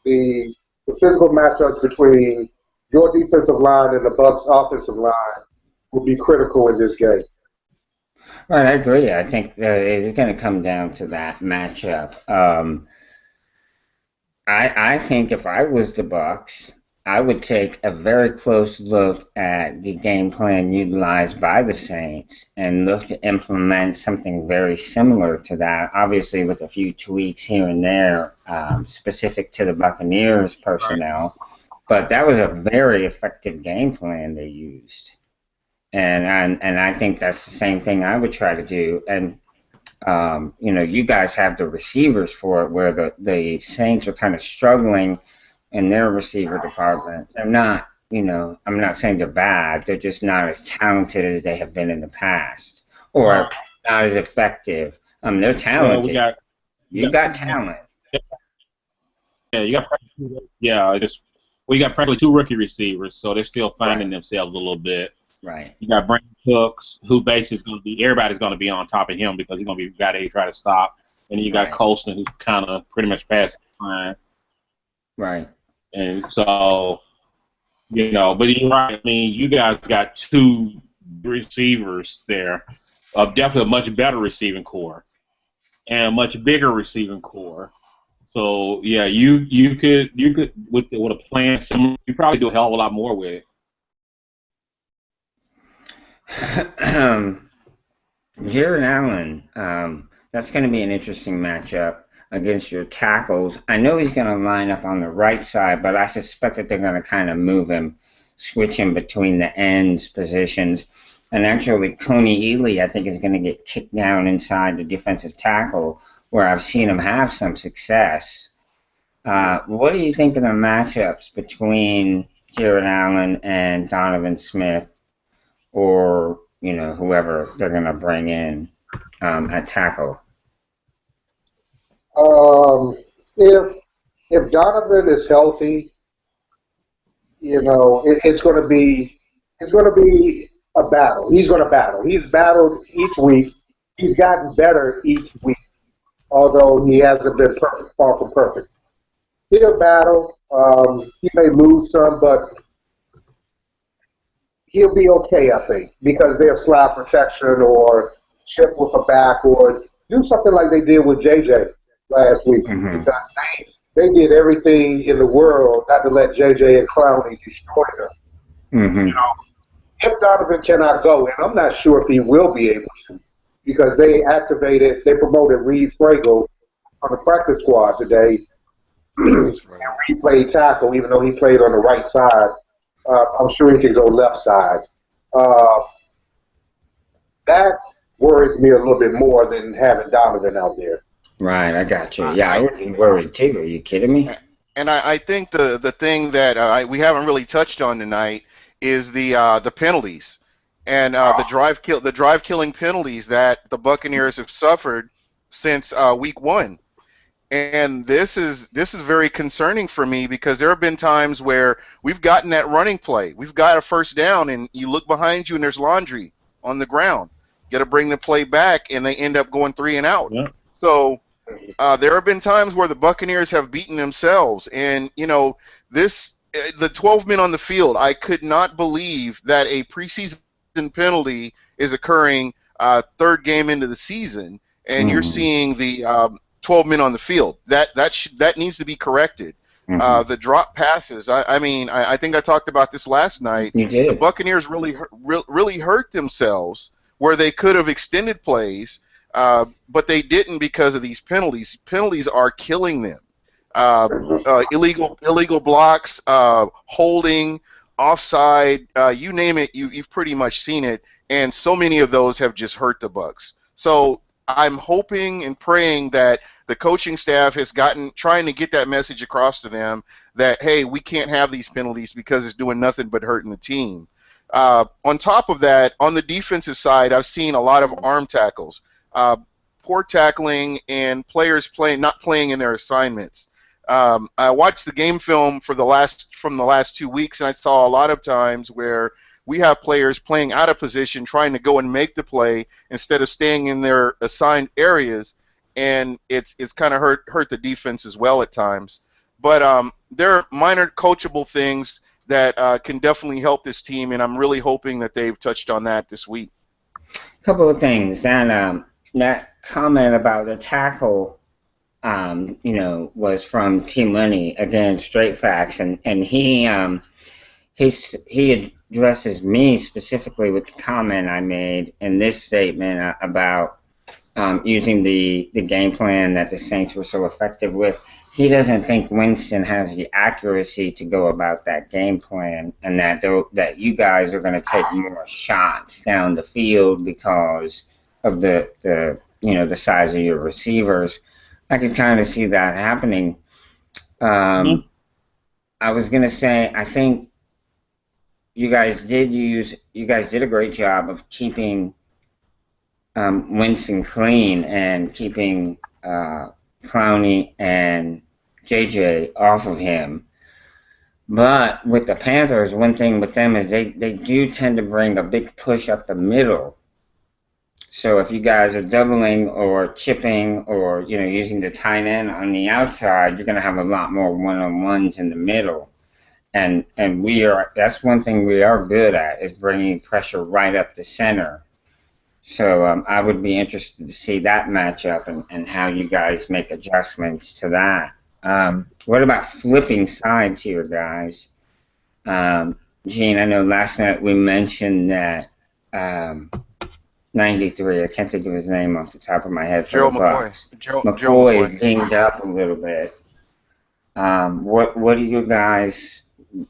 [SPEAKER 2] the physical matchups between your defensive line and the Bucs offensive line will be critical in this game.
[SPEAKER 1] Right, I agree. I think it's going to come down to that matchup. I think if I was the Bucs, I would take a very close look at the game plan utilized by the Saints and look to implement something very similar to that, obviously with a few tweaks here and there specific to the Buccaneers personnel. But that was a very effective game plan they used. And I think that's the same thing I would try to do. And, you guys have the receivers for it, where the Saints are kind of struggling in their receiver department. They're not, I'm not saying they're bad. They're just not as talented as they have been in the past, or not as effective. They're talented. You got talent.
[SPEAKER 3] Yeah, you got practically 2 rookie receivers, so they're still finding themselves a little bit.
[SPEAKER 1] Right.
[SPEAKER 3] You got Brandon Cooks, who basically is going to be, everybody's going to be on top of him because he's going to be the guy that you try to stop. And then you got Colston, who's kind of pretty much past the line.
[SPEAKER 1] Right.
[SPEAKER 3] And so, but you're right. I mean, you guys got 2 receivers there, definitely a much better receiving core and a much bigger receiving core. So yeah, you could with a plan similar, you probably do a hell of a lot more with it.
[SPEAKER 1] Jared Allen, that's going to be an interesting matchup against your tackles. I know he's going to line up on the right side, but I suspect that they're going to kind of move him, switch him between the ends positions. And actually, Coney Ely, I think, is going to get kicked down inside the defensive tackle, where I've seen him have some success. What do you think of the matchups between Jared Allen and Donovan Smith, or whoever they're going to bring in at tackle?
[SPEAKER 2] If Donovan is healthy, it's going to be a battle. He's going to battle. He's battled each week. He's gotten better each week, although he hasn't been perfect, far from perfect. He'll battle. He may lose some, but he'll be okay, I think, because they'll slide protection or chip with a back or do something like they did with JJ last week, because they did everything in the world not to let JJ and Clowney destroy them. If Donovan cannot go, and I'm not sure if he will be able to, because they promoted Reed Fragel on the practice squad today.
[SPEAKER 4] That's right.
[SPEAKER 2] He played tackle, even though he played on the right side. I'm sure he could go left side. That worries me a little bit more than having Donovan out there.
[SPEAKER 1] Right, I got you. Yeah, I would be worried too. Are you kidding me?
[SPEAKER 4] And I think the thing that we haven't really touched on tonight is the penalties and the drive killing penalties that the Buccaneers have suffered since week 1. And this is very concerning for me because there have been times where we've gotten that running play. We've got a first down, and you look behind you, and there's laundry on the ground. You got to bring the play back, and they end up going 3 and out.
[SPEAKER 3] Yeah.
[SPEAKER 4] So there have been times where the Buccaneers have beaten themselves, and the 12 men on the field. I could not believe that a preseason penalty is occurring third game into the season, and you're seeing the 12 men on the field. That needs to be corrected. The drop passes. I think I talked about this last night.
[SPEAKER 1] You did.
[SPEAKER 4] The Buccaneers really hurt themselves where they could have extended plays, but they didn't because of these penalties. Penalties are killing them. Illegal blocks, holding, offside, you name it. You've pretty much seen it, and so many of those have just hurt the Bucs. So I'm hoping and praying that the coaching staff has trying to get that message across to them that, hey, we can't have these penalties because it's doing nothing but hurting the team. On top of that, on the defensive side, I've seen a lot of arm tackles, poor tackling, and players not playing in their assignments. I watched the game film from the last 2 weeks, and I saw a lot of times where we have players playing out of position, trying to go and make the play instead of staying in their assigned areas, and it's kind of hurt the defense as well at times. But there are minor coachable things that can definitely help this team, and I'm really hoping that they've touched on that this week.
[SPEAKER 1] A couple of things, and that comment about the tackle, was from T Money, again, straight facts, and he addresses me specifically with the comment I made in this statement about using the game plan that the Saints were so effective with. He doesn't think Winston has the accuracy to go about that game plan, and that you guys are going to take more shots down the field because of the size of your receivers. I could kind of see that happening. I was going to say, I think you guys did a great job of keeping Winston clean and keeping Clowney and JJ off of him. But with the Panthers, one thing with them is they do tend to bring a big push up the middle. So if you guys are doubling or chipping or using the tight end on the outside, you're going to have a lot more one-on-ones in the middle. And that's one thing we are good at, is bringing pressure right up the center. So I would be interested to see that matchup and how you guys make adjustments to that. What about flipping sides here, guys? Gene, I know last night we mentioned that 93, I can't think of his name off the top of my head.
[SPEAKER 4] Joe McCoy.
[SPEAKER 1] McCoy is dinged up a little bit. What do you guys,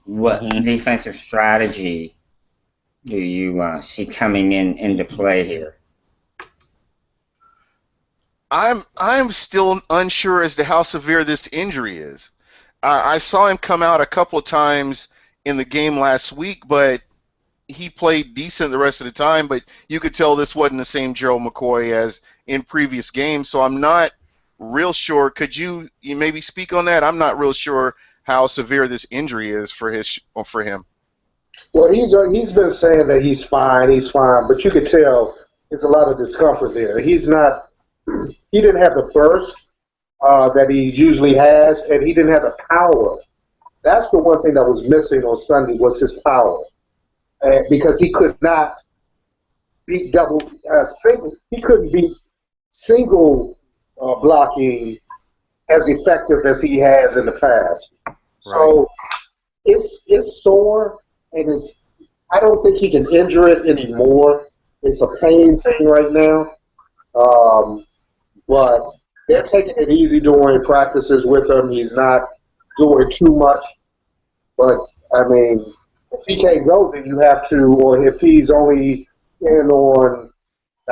[SPEAKER 1] what defensive strategy do you see coming into play here?
[SPEAKER 4] I'm still unsure as to how severe this injury is. I saw him come out a couple of times in the game last week, but he played decent the rest of the time. But you could tell this wasn't the same Gerald McCoy as in previous games. So I'm not real sure. Could you maybe speak on that? I'm not real sure how severe this injury is for him.
[SPEAKER 2] Well, he's been saying that he's fine, but you could tell there's a lot of discomfort there. He didn't have the burst that he usually has, and he didn't have the power. That's the one thing that was missing on Sunday, was his power, because he could not beat single. He couldn't beat single blocking as effective as he has in the past. Right. So it's sore. And I don't think he can injure it anymore. It's a pain thing right now. But they're taking it easy during practices with him. He's not doing too much. But, I mean, if he can't go, then you have to, or if he's only in on,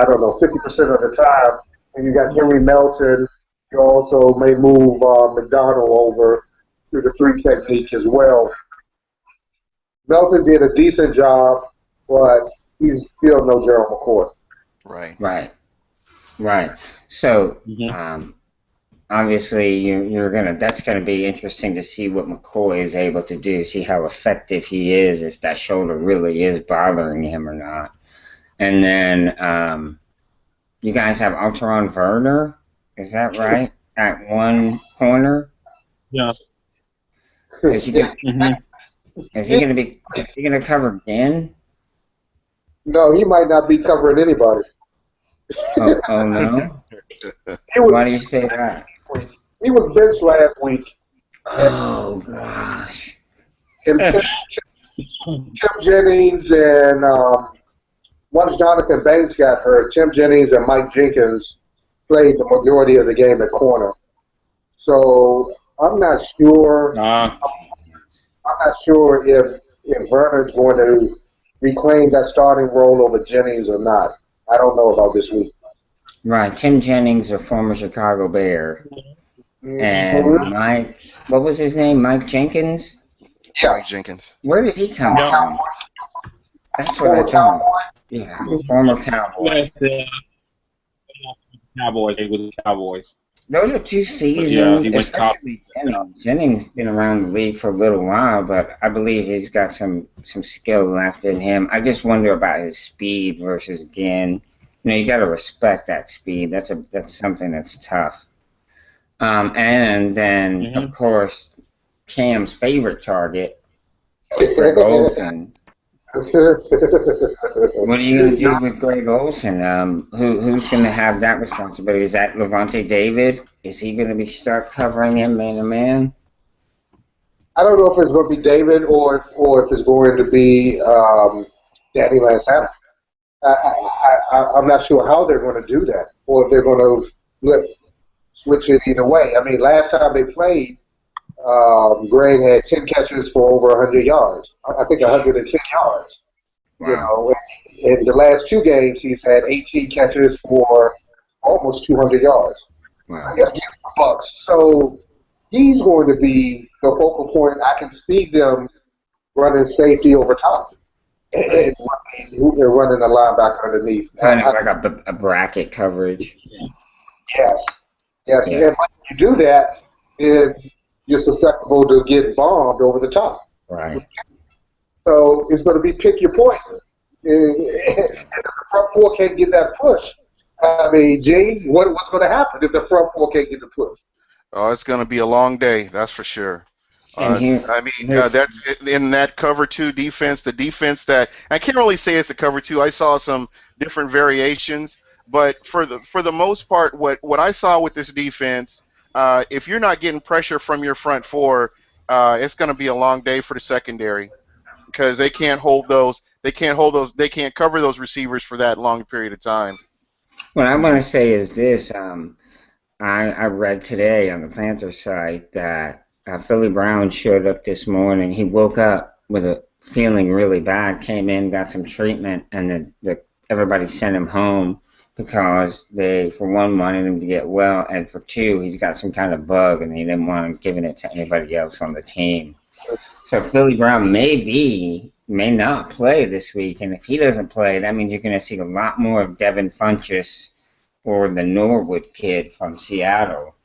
[SPEAKER 2] I don't know, 50% of the time, and you got Henry Melton, you also may move McDonald over to the 3 technique as well. Melton did a decent job, but he's still no Gerald McCoy.
[SPEAKER 1] Right. So, obviously, that's gonna be interesting to see what McCoy is able to do, see how effective he is, if that shoulder really is bothering him or not. And then you guys have Alteron Werner, is that right? At one corner.
[SPEAKER 3] Yeah.
[SPEAKER 1] Is he gonna cover Ginn?
[SPEAKER 2] No, he might not be covering anybody.
[SPEAKER 1] Oh no. Why do you say that?
[SPEAKER 2] He was benched last week.
[SPEAKER 1] Oh gosh.
[SPEAKER 2] And Tim Jennings and once Jonathan Banks got hurt, Tim Jennings and Mike Jenkins played the majority of the game at corner. So I'm not sure. I'm not sure if Werner's going to reclaim that starting role over Jennings or not. I don't know about this week.
[SPEAKER 1] Right, Tim Jennings, a former Chicago Bear, and Mike. What was his name? Mike Jenkins.
[SPEAKER 4] Yeah, Mike Jenkins.
[SPEAKER 1] Where did he come from? That's what I thought. Yeah, former Cowboy.
[SPEAKER 3] Cowboys. They were the Cowboys.
[SPEAKER 1] Those are 2 seasons.
[SPEAKER 3] Yeah, he went
[SPEAKER 1] especially Jennings. Jennings has been around the league for a little while, but I believe he's got some skill left in him. I just wonder about his speed versus Ginn. You know, you got to respect that speed. That's something that's tough. And then of course, Cam's favorite target, Greg Olsen. What are you going to do with Greg Olsen? Who's going to have that responsibility? Is that Levante David? Is he going to be start covering him man to man?
[SPEAKER 2] I don't know if it's going to be David or if it's going to be Danny Lansana. I'm not sure how they're going to do that, or if they're going to switch it either way. I mean, last time they played, Greg had 10 catches for over 100 yards. I think 110 yards. Wow. You know, in the last 2 games, he's had 18 catches for almost 200 yards.
[SPEAKER 1] Wow.
[SPEAKER 2] Against the Bucks. So he's going to be the focal point. I can see them running safety over top and running the linebacker underneath.
[SPEAKER 1] Kind of like a bracket coverage.
[SPEAKER 2] Yes. Yeah. And when you do that, then you're susceptible to get bombed over the top.
[SPEAKER 1] Right.
[SPEAKER 2] So it's going to be pick your poison. And if the front 4 can't get that push, I mean, Gene, what's going to happen if the front 4 can't get the push?
[SPEAKER 4] Oh, it's going to be a long day, that's for sure. That's in that cover 2 defense, the defense that I can't really say it's a cover 2. I saw some different variations, but for the most part, what I saw with this defense, if you're not getting pressure from your front 4, it's going to be a long day for the secondary because they can't hold those. They can't cover those receivers for that long period of time.
[SPEAKER 1] What I want to say is this. I read today on the Panthers site that Philly Brown showed up this morning. He woke up with a feeling really bad, came in, got some treatment, and everybody sent him home because they, for one, wanted him to get well, and for 2, he's got some kind of bug, and they didn't want him giving it to anybody else on the team. So Philly Brown may not play this week, and if he doesn't play, that means you're going to see a lot more of Devin Funchess or the Norwood kid from Seattle.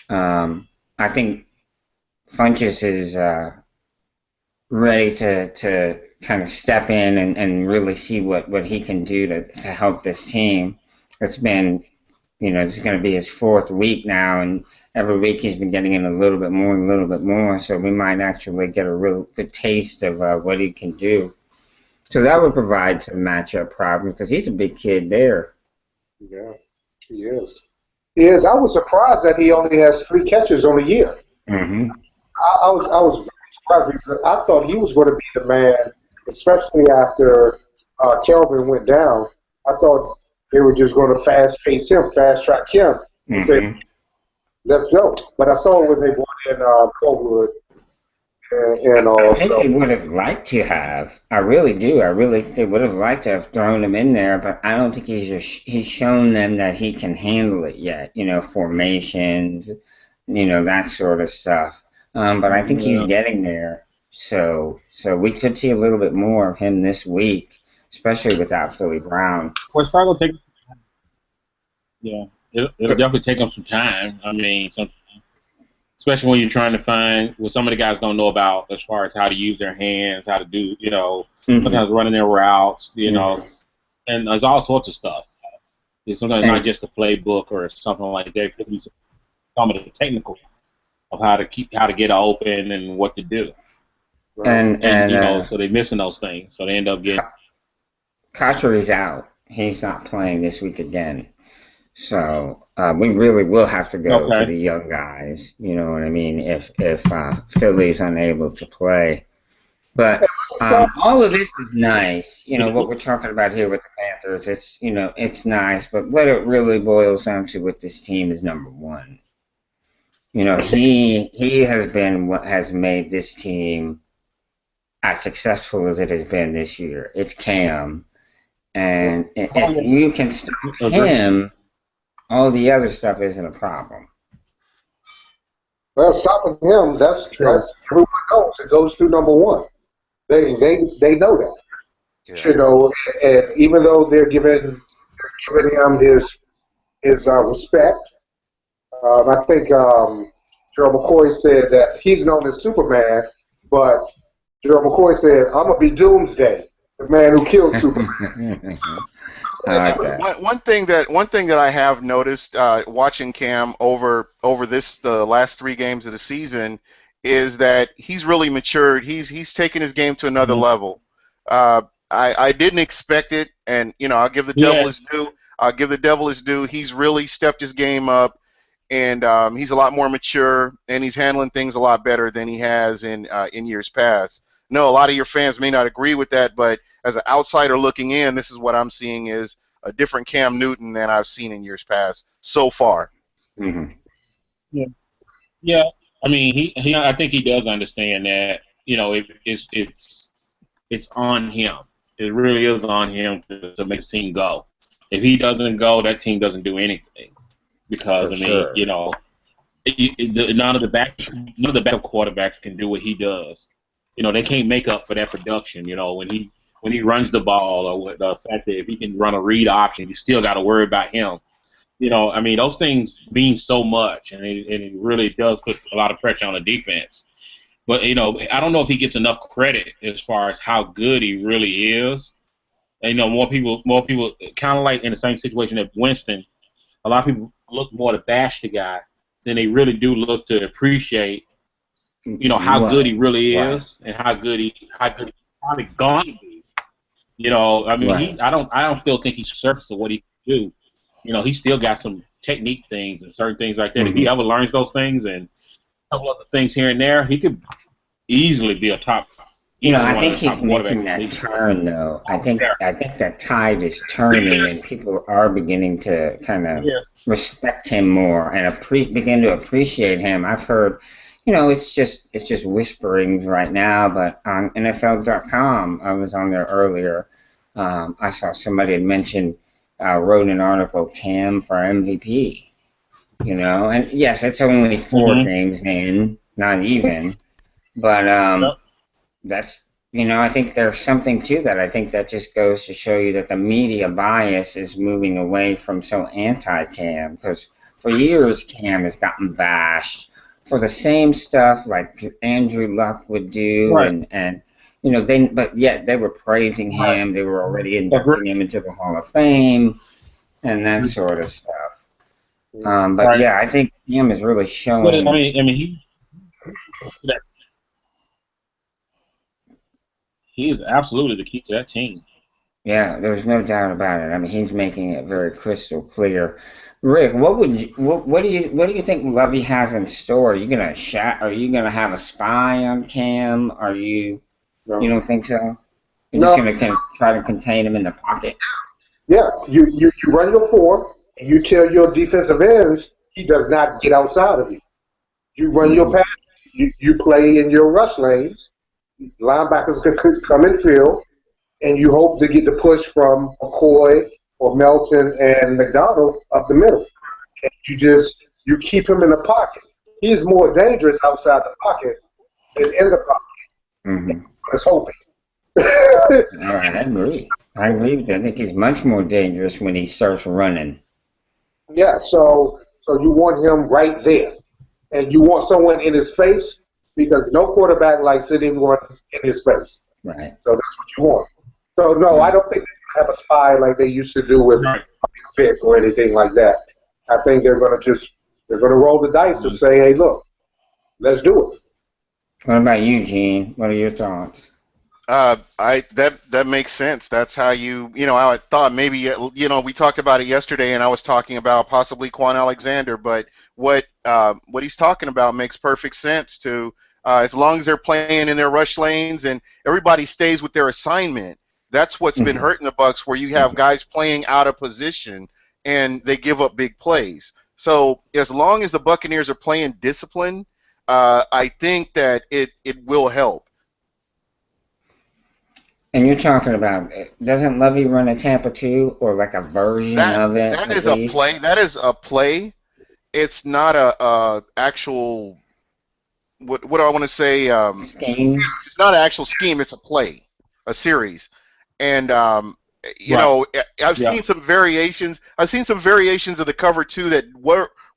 [SPEAKER 1] I think Funchess is ready to kind of step in and really see what he can do to help this team. It's been, this is going to be his 4th week now, and every week he's been getting in a little bit more, so we might actually get a real good taste of what he can do. So that would provide some matchup problems because he's a big kid there.
[SPEAKER 2] Yeah, he is. He is. I was surprised that he only has 3 catches on the year.
[SPEAKER 1] Mm-hmm.
[SPEAKER 2] I was very surprised because I thought he was going to be the man, especially after Kelvin went down. I thought they were just going to fast track him.
[SPEAKER 1] Mm-hmm.
[SPEAKER 2] So, let's go. But I saw when they brought in Colewood and
[SPEAKER 1] I think
[SPEAKER 2] also.
[SPEAKER 1] they would have liked to have. I really do. I really they would have liked to have thrown him in there, but I don't think he's shown them that he can handle it yet. Formations, that sort of stuff. But I think he's getting there. So we could see a little bit more of him this week, especially without Philly Brown.
[SPEAKER 3] Well, it's probably gonna take. Yeah, it'll definitely take him some time. I mean, especially when you're trying to find what some of the guys don't know about as far as how to use their hands, how to do, sometimes running their routes, and there's all sorts of stuff. It's sometimes not just a playbook or something like that. It could be some of the technical of how to get open and what to do. And so they're missing those things. So they end up getting.
[SPEAKER 1] Cotchery's out. He's not playing this week again. So we really will have to go to the young guys. You know what I mean? If Philly's unable to play, but all of this is nice. What we're talking about here with the Panthers. It's nice, but what it really boils down to with this team is number one. He has been what has made this team as successful as it has been this year. It's Cam, and if you can stop him, all the other stuff isn't a problem.
[SPEAKER 2] Well, stopping him, that's everyone knows. It goes through number one. They know that. Yeah. And even though they're giving him his respect, I think Gerald McCoy said that he's known as Superman, but Gerald McCoy said, "I'm gonna be Doomsday, the man who killed Superman."
[SPEAKER 4] One thing that I have noticed watching Cam over the last 3 games of the season is that he's really matured. He's taken his game to another level. I didn't expect it, and I'll give the devil his due. I'll give the devil his due. He's really stepped his game up, and he's a lot more mature, and he's handling things a lot better than he has in years past. No, a lot of your fans may not agree with that, but as an outsider looking in, this is what I'm seeing is a different Cam Newton than I've seen in years past so far.
[SPEAKER 3] Mm-hmm. Yeah. I mean, I think he does understand that. It's on him. It really is on him to make his team go. If he doesn't go, that team doesn't do anything. Because none of the backup quarterbacks can do what he does. They can't make up for that production. When he runs the ball, or the fact that if he can run a read option, you still got to worry about him. Those things mean so much, and it really does put a lot of pressure on the defense. But I don't know if he gets enough credit as far as how good he really is. And, more people, kind of like in the same situation that Winston. A lot of people look more to bash the guy than they really do look to appreciate. How good he really is, and how good he's probably gone to be. I don't still think he's surface of what he can do. He's still got some technique things and certain things like that. If he ever learns those things and a couple other things here and there, he could easily be a top.
[SPEAKER 1] I think he's making that turn, though. I think that tide is turning, and people are beginning to kind of respect him more and begin to appreciate him. I've heard. It's just whisperings right now, but on NFL.com, I was on there earlier. I saw somebody had mentioned, wrote an article, Cam for MVP. And yes, it's only 4 games in, not even, but that's, I think there's something to that. I think that just goes to show you that the media bias is moving away from so anti-Cam, because for years Cam has gotten bashed for the same stuff like Andrew Luck would do, and but yet they were praising him. They were already inducting him into the Hall of Fame and that sort of stuff. But yeah, I think Cam is really showing.
[SPEAKER 3] But, he is absolutely the key to that team.
[SPEAKER 1] Yeah, there's no doubt about it. I mean, he's making it very crystal clear. Rick, what do you think Lovey has in store? Are you gonna have a spy on Cam? You don't think so? You're just gonna try to contain him in the pocket?
[SPEAKER 2] Yeah, you run your form. You tell your defensive ends he does not get outside of you. You run your pass, you play in your rush lanes, linebackers can come in field, and you hope to get the push from McCoy or Melton and McDonald up the middle. And you keep him in the pocket. He's more dangerous outside the pocket than in the pocket.
[SPEAKER 1] Mm-hmm.
[SPEAKER 2] Let's hope it.
[SPEAKER 1] All right, I agree. I agree with that. I think he's much more dangerous when he starts running.
[SPEAKER 2] Yeah, so you want him right there. And you want someone in his face because no quarterback likes anyone in his face.
[SPEAKER 1] Right.
[SPEAKER 2] So that's what you want. So, no, I don't think they have a spy like they used to do with Vic or anything like that. I think they're going to roll the dice and say, hey, look, let's do it.
[SPEAKER 1] What about you, Gene? What are your thoughts?
[SPEAKER 4] That makes sense. That's how I thought maybe, we talked about it yesterday, and I was talking about possibly Quan Alexander, but what he's talking about makes perfect sense to, as long as they're playing in their rush lanes and everybody stays with their assignment. That's what's been hurting the Bucs, where you have guys playing out of position and they give up big plays. So as long as the Buccaneers are playing discipline, I think that it will help.
[SPEAKER 1] And you're talking about, doesn't Lovey run a Tampa 2 or like a version of it?
[SPEAKER 4] That is a play. That is a play. It's not a actual, what do I want to say?
[SPEAKER 1] Scheme?
[SPEAKER 4] It's not an actual scheme. It's a play, a series. And, I've seen some variations. I've seen some variations of the cover 2 that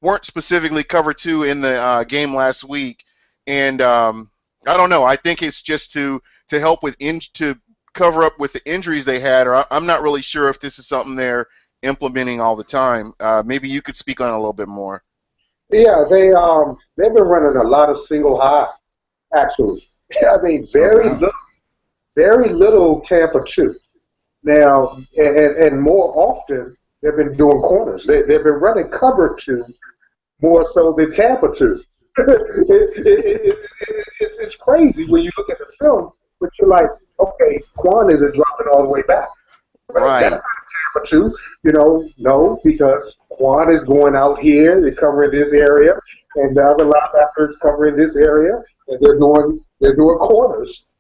[SPEAKER 4] weren't specifically cover 2 in the game last week. And I don't know. I think it's just to help with to cover up with the injuries they had, or I'm not really sure if this is something they're implementing all the time. Maybe you could speak on it a little bit more.
[SPEAKER 2] Yeah, they've been running a lot of single high, actually. I mean, very little Tampa 2. Now, and more often, they've been doing corners. They've been running cover 2 more so than Tampa 2. It's crazy when you look at the film, but you're like, okay, Quan isn't dropping all the way back.
[SPEAKER 4] Right.
[SPEAKER 2] That's not Tampa 2. No, because Quan is going out here, they're covering this area, and the other linebackers covering this area, and they're doing corners.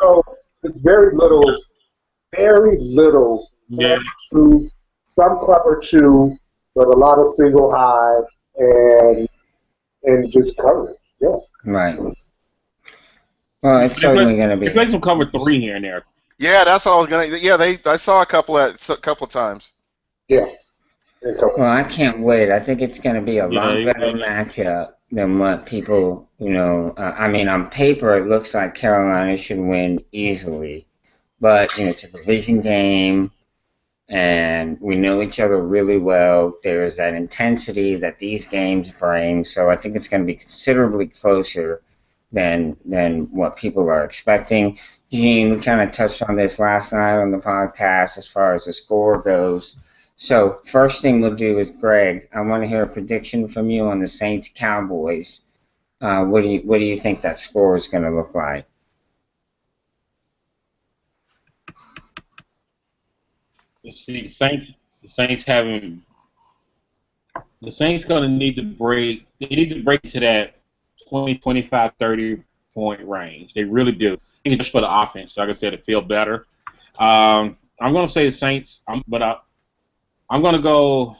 [SPEAKER 2] So it's very little
[SPEAKER 3] Yeah.
[SPEAKER 2] to some cover 2, but a lot of single high and just cover. Yeah.
[SPEAKER 1] Right. Well, it's certainly going to be.
[SPEAKER 3] They play some cover 3 here and there.
[SPEAKER 4] Yeah, that's what I was gonna. Yeah, I saw a couple of times.
[SPEAKER 2] Yeah.
[SPEAKER 1] Well, I can't wait. I think it's going to be a lot better matchup than what people, I mean, on paper, it looks like Carolina should win easily. But, it's a division game, and we know each other really well. There's that intensity that these games bring, so I think it's going to be considerably closer than what people are expecting. Gene, we kind of touched on this last night on the podcast as far as the score goes. So first thing we'll do is, Greg, I want to hear a prediction from you on the Saints-Cowboys. What do you think that score is going to look like?
[SPEAKER 3] You see, the Saints going to need to break. They need to break to that 20, 25, 30 point range. They really do. Just for the offense, like I said, to feel better. I'm going to say the Saints, but I'm going to go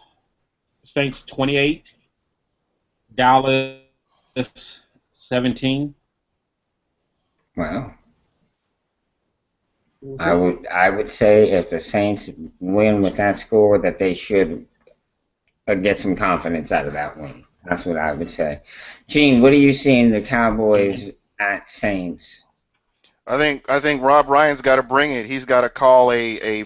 [SPEAKER 3] Saints 28, Dallas 17.
[SPEAKER 1] Wow. I would say if the Saints win with that score, that they should get some confidence out of that win. That's what I would say. Gene, what do you see in the Cowboys at Saints?
[SPEAKER 4] I think Rob Ryan's got to bring it. He's got to call a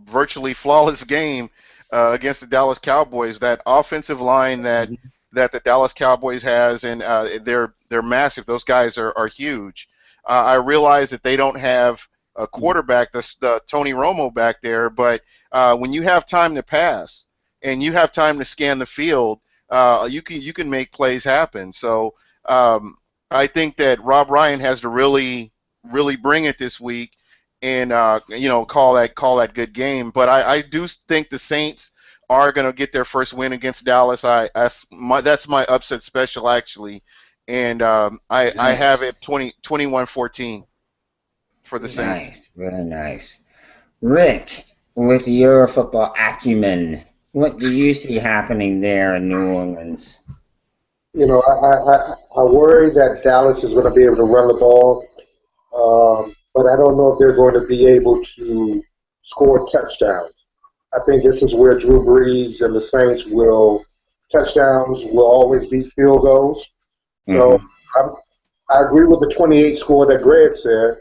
[SPEAKER 4] virtually flawless game against the Dallas Cowboys. That offensive line that the Dallas Cowboys has, and they're massive. Those guys are huge. I realize that they don't have a quarterback, the Tony Romo back there, but when you have time to pass and you have time to scan the field, you can make plays happen. So I think that Rob Ryan has to really bring it this week and call that good game. But I do think the Saints are going to get their first win against Dallas. That's my upset special actually, and I have
[SPEAKER 1] Nice.
[SPEAKER 4] it 21-14 for the Saints.
[SPEAKER 1] Nice. Very nice. Rick, with your football acumen, what do you see happening there in New Orleans?
[SPEAKER 2] I worry that Dallas is going to be able to run the ball, but I don't know if they're going to be able to score touchdowns. I think this is where Drew Brees and the Saints touchdowns will always be field goals. So I agree with the 28 score that Greg said.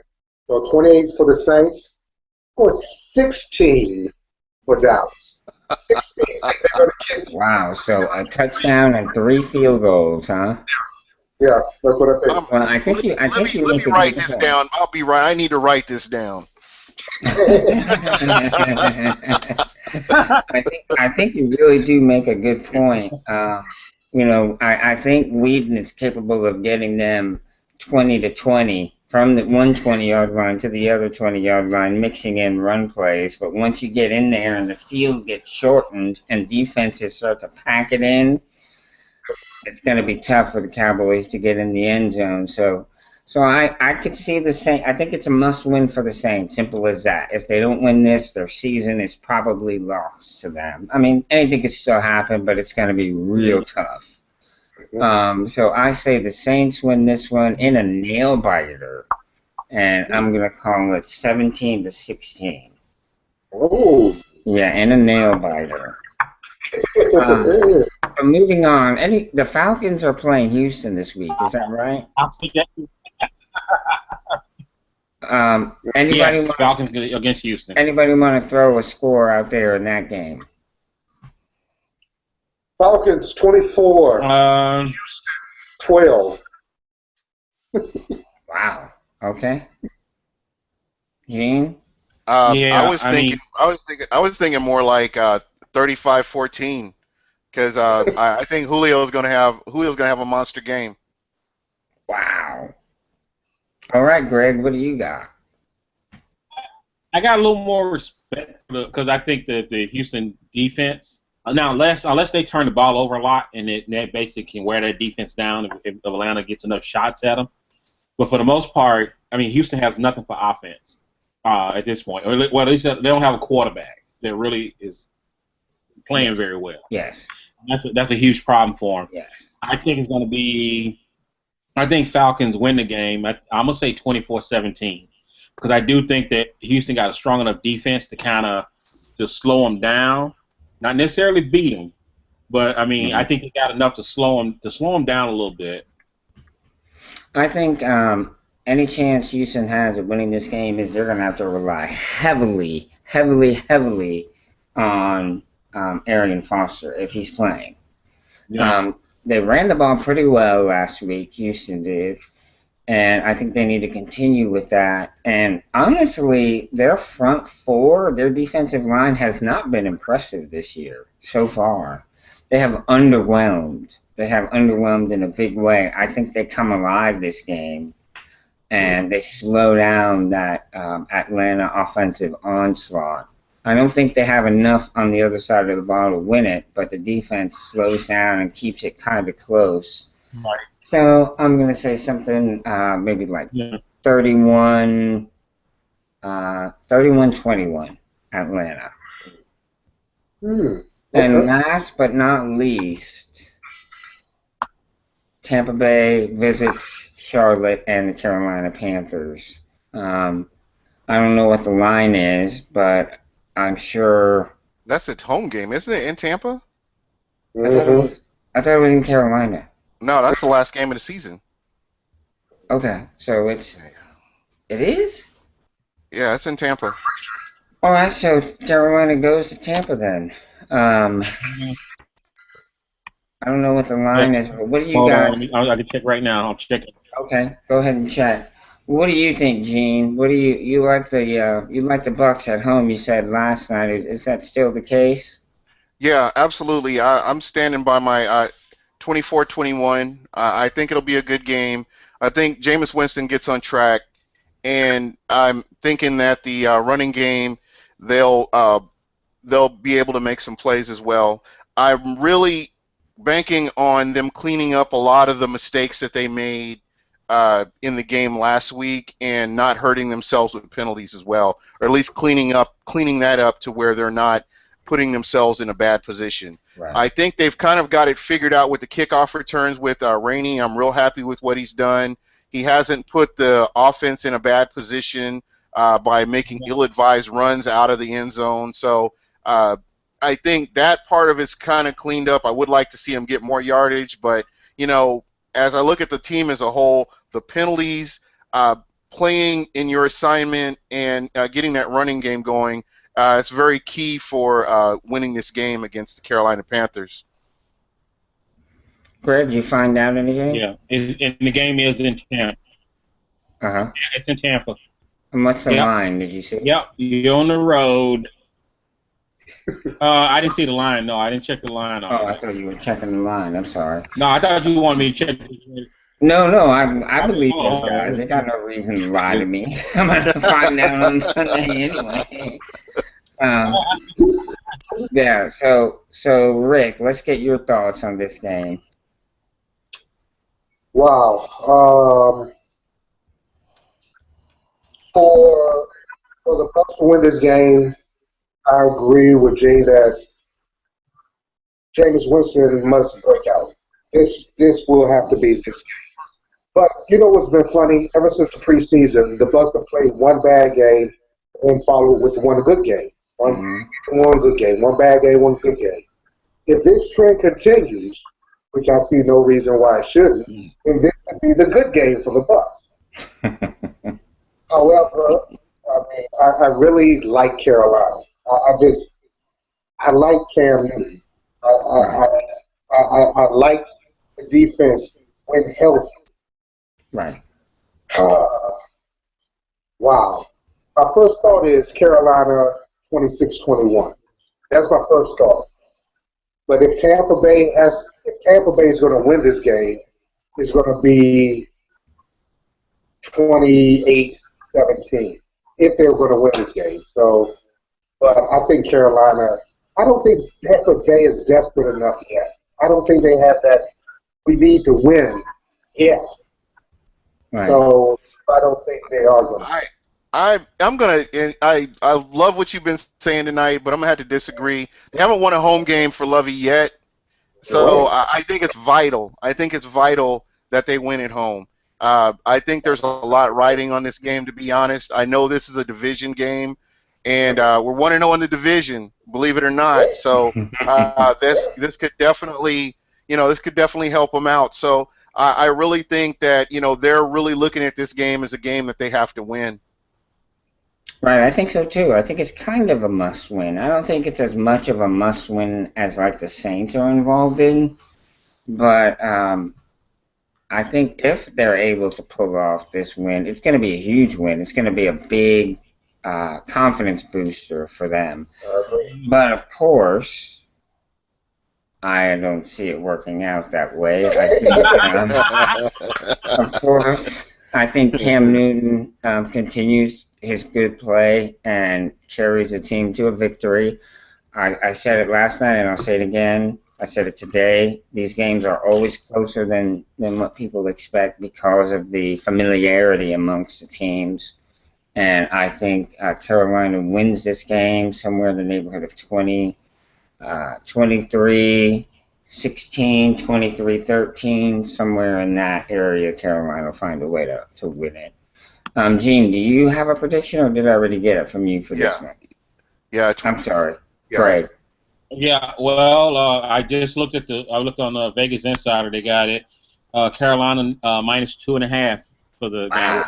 [SPEAKER 2] So 28 for the Saints, or 16 for Dallas. 16.
[SPEAKER 1] Wow, so a touchdown and 3 field goals, huh?
[SPEAKER 2] Yeah, that's what I think.
[SPEAKER 1] Well, I think you
[SPEAKER 4] Let me
[SPEAKER 1] make a
[SPEAKER 4] write
[SPEAKER 1] good
[SPEAKER 4] this
[SPEAKER 1] point.
[SPEAKER 4] down. I'll be right. I need to write this down.
[SPEAKER 1] I think you really do make a good point. I think Whedon is capable of getting them 20 to 20 from the 120-yard line to the other 20-yard line, mixing in run plays. But once you get in there and the field gets shortened and defenses start to pack it in, it's going to be tough for the Cowboys to get in the end zone. So I could see the Saints. I think it's a must-win for the Saints. Simple as that. If they don't win this, their season is probably lost to them. I mean, anything could still happen, but it's going to be real tough. So I say the Saints win this one in a nail biter, and I'm going to call it 17 to 16.
[SPEAKER 2] Oh.
[SPEAKER 1] Yeah, in a nail biter. Moving on, the Falcons are playing Houston this week. Is that right?
[SPEAKER 3] I'll take that.
[SPEAKER 1] Anybody
[SPEAKER 3] Falcons against Houston.
[SPEAKER 1] Anybody want to throw a score out there in that game?
[SPEAKER 2] Falcons 24. Houston 12.
[SPEAKER 1] Wow. Okay. Gene?
[SPEAKER 4] I was thinking more like 35-14 because I think Julio's gonna have a monster game.
[SPEAKER 1] Wow. All right, Greg, what do you got?
[SPEAKER 3] I got a little more respect because I think that the Houston defense now unless they turn the ball over a lot and that basically can wear that defense down if Atlanta gets enough shots at them. But for the most part, I mean, Houston has nothing for offense at this point. Well, at least they don't have a quarterback that really is playing very well.
[SPEAKER 1] Yes.
[SPEAKER 3] That's a huge problem for them.
[SPEAKER 1] Yes.
[SPEAKER 3] I think Falcons win the game. I'm going to say 24-17 because I do think that Houston got a strong enough defense to kind of just slow them down. Not necessarily beat them, but, I mean, I think they got enough to slow them down a little bit.
[SPEAKER 1] I think any chance Houston has of winning this game is they're going to have to rely heavily on Arian Foster if he's playing.
[SPEAKER 3] Yeah.
[SPEAKER 1] They ran the ball pretty well last week, Houston did, and I think they need to continue with that. And honestly, their front four, their defensive line has not been impressive this year so far. They have underwhelmed. They have underwhelmed in a big way. I think they come alive this game, and they slow down that Atlanta offensive onslaught. I don't think they have enough on the other side of the ball to win it, but the defense slows down and keeps it kind of close.
[SPEAKER 3] Right.
[SPEAKER 1] So I'm going to say something maybe like 31-21 Atlanta. And last but not least, Tampa Bay visits Charlotte and the Carolina Panthers. I don't know what the line is, but I'm sure.
[SPEAKER 4] That's its home game, isn't it, in Tampa?
[SPEAKER 1] I thought it was in Carolina.
[SPEAKER 4] No, that's the last game of the season.
[SPEAKER 1] Okay, so it is?
[SPEAKER 4] Yeah, it's in Tampa.
[SPEAKER 1] All right, so Carolina goes to Tampa then. I don't know what the line is, but what do you guys?
[SPEAKER 3] I can check right now. I'll check it.
[SPEAKER 1] Okay, go ahead and check. What do you think, Gene? What do you like the Bucks at home? You said last night. Is that still the case?
[SPEAKER 4] Yeah, absolutely. I'm standing by my 24-21. I think it'll be a good game. I think Jameis Winston gets on track, and I'm thinking that the running game they'll they'll be able to make some plays as well. I'm really banking on them cleaning up a lot of the mistakes that they made in the game last week and not hurting themselves with penalties as well, or at least cleaning that up to where they're not putting themselves in a bad position.
[SPEAKER 1] Right.
[SPEAKER 4] I think they've kind of got it figured out with the kickoff returns with Rainey. I'm real happy with what he's done. He hasn't put the offense in a bad position by making ill-advised runs out of the end zone. So I think that part of it's kind of cleaned up. I would like to see him get more yardage, but, you know, as I look at the team as a whole, the penalties, playing in your assignment, and getting that running game going, it's very key for winning this game against the Carolina Panthers.
[SPEAKER 1] Greg, did you find out anything?
[SPEAKER 3] Yeah, and the game is in Tampa.
[SPEAKER 1] Uh-huh.
[SPEAKER 3] Yeah, it's in Tampa.
[SPEAKER 1] And what's the line, did you see?
[SPEAKER 3] Yep, you're on the road. I didn't see the line. No, I didn't check the line.
[SPEAKER 1] Oh, I thought you were checking the line. I'm sorry.
[SPEAKER 3] No, I thought you wanted me to check.
[SPEAKER 1] No, I believe those guys. They got no reason to lie to me. I'm going to find out on Sunday anyway. Yeah, so Rick, let's get your thoughts on this game.
[SPEAKER 2] Wow. For the Bucs to win this game, I agree with Jay that Jameis Winston must break out. This will have to be this game. But you know what's been funny? Ever since the preseason, the Bucs have played one bad game and followed with one good game. One good game, one bad game, one good game. If this trend continues, which I see no reason why it shouldn't, then this would be the good game for the Bucs. However, I really like Carolina. I like Cam Newton. I like the defense when healthy.
[SPEAKER 1] Right.
[SPEAKER 2] Wow. My first thought is Carolina 26-21. That's my first thought. But if Tampa Bay is going to win this game, it's going to be 28-17 if they're going to win this game. So, but I think Carolina. I don't think Tampa Bay is desperate enough yet. I don't think they have that. We need to win yet.
[SPEAKER 1] Right.
[SPEAKER 2] So I don't think they are going to.
[SPEAKER 4] I love what you've been saying tonight, but I'm gonna have to disagree. They haven't won a home game for Lovey yet, so I think it's vital. I think it's vital that they win at home. I think there's a lot riding on this game, to be honest. I know this is a division game, and we're 1-0 in the division, believe it or not. So this could definitely, help them out. So I really think that they're really looking at this game as a game that they have to win.
[SPEAKER 1] Right, I think so too. I think it's kind of a must-win. I don't think it's as much of a must-win as like the Saints are involved in, but I think if they're able to pull off this win, it's going to be a huge win. It's going to be a big confidence booster for them. But of course, I don't see it working out that way. I think, of course, I think Cam Newton continues his good play and carries the team to a victory. I said it last night and I'll say it again. I said it today. These games are always closer than what people expect because of the familiarity amongst the teams. And I think Carolina wins this game somewhere in the neighborhood of 23-16, 23-13, somewhere in that area. Carolina will find a way to win it. Gene, do you have a prediction, or did I already get it from you for this one?
[SPEAKER 4] Yeah.
[SPEAKER 1] I'm sorry.
[SPEAKER 4] Yeah.
[SPEAKER 1] Greg.
[SPEAKER 3] Yeah. Well, I just looked I looked on Vegas Insider. They got it. Carolina minus 2.5 for the game.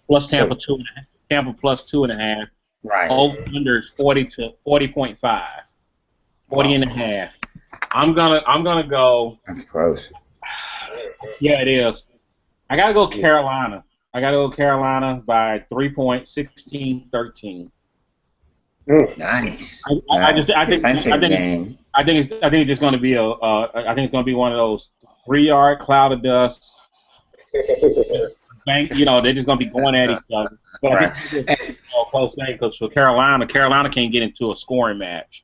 [SPEAKER 3] Plus Tampa 2.5. Tampa plus 2.5.
[SPEAKER 1] Right.
[SPEAKER 3] Over under is 40.5. 40.5. I'm gonna go.
[SPEAKER 1] That's close.
[SPEAKER 3] Yeah, it is. I gotta go Carolina. I gotta go Carolina by 3 points, 16-13.
[SPEAKER 1] Nice.
[SPEAKER 3] I think
[SPEAKER 1] game.
[SPEAKER 3] I think it's just gonna be I think it's gonna be one of those 3-yard cloud of dust. They're just gonna be going at each other. But
[SPEAKER 1] Right.
[SPEAKER 3] I think close game because for Carolina can't get into a scoring match.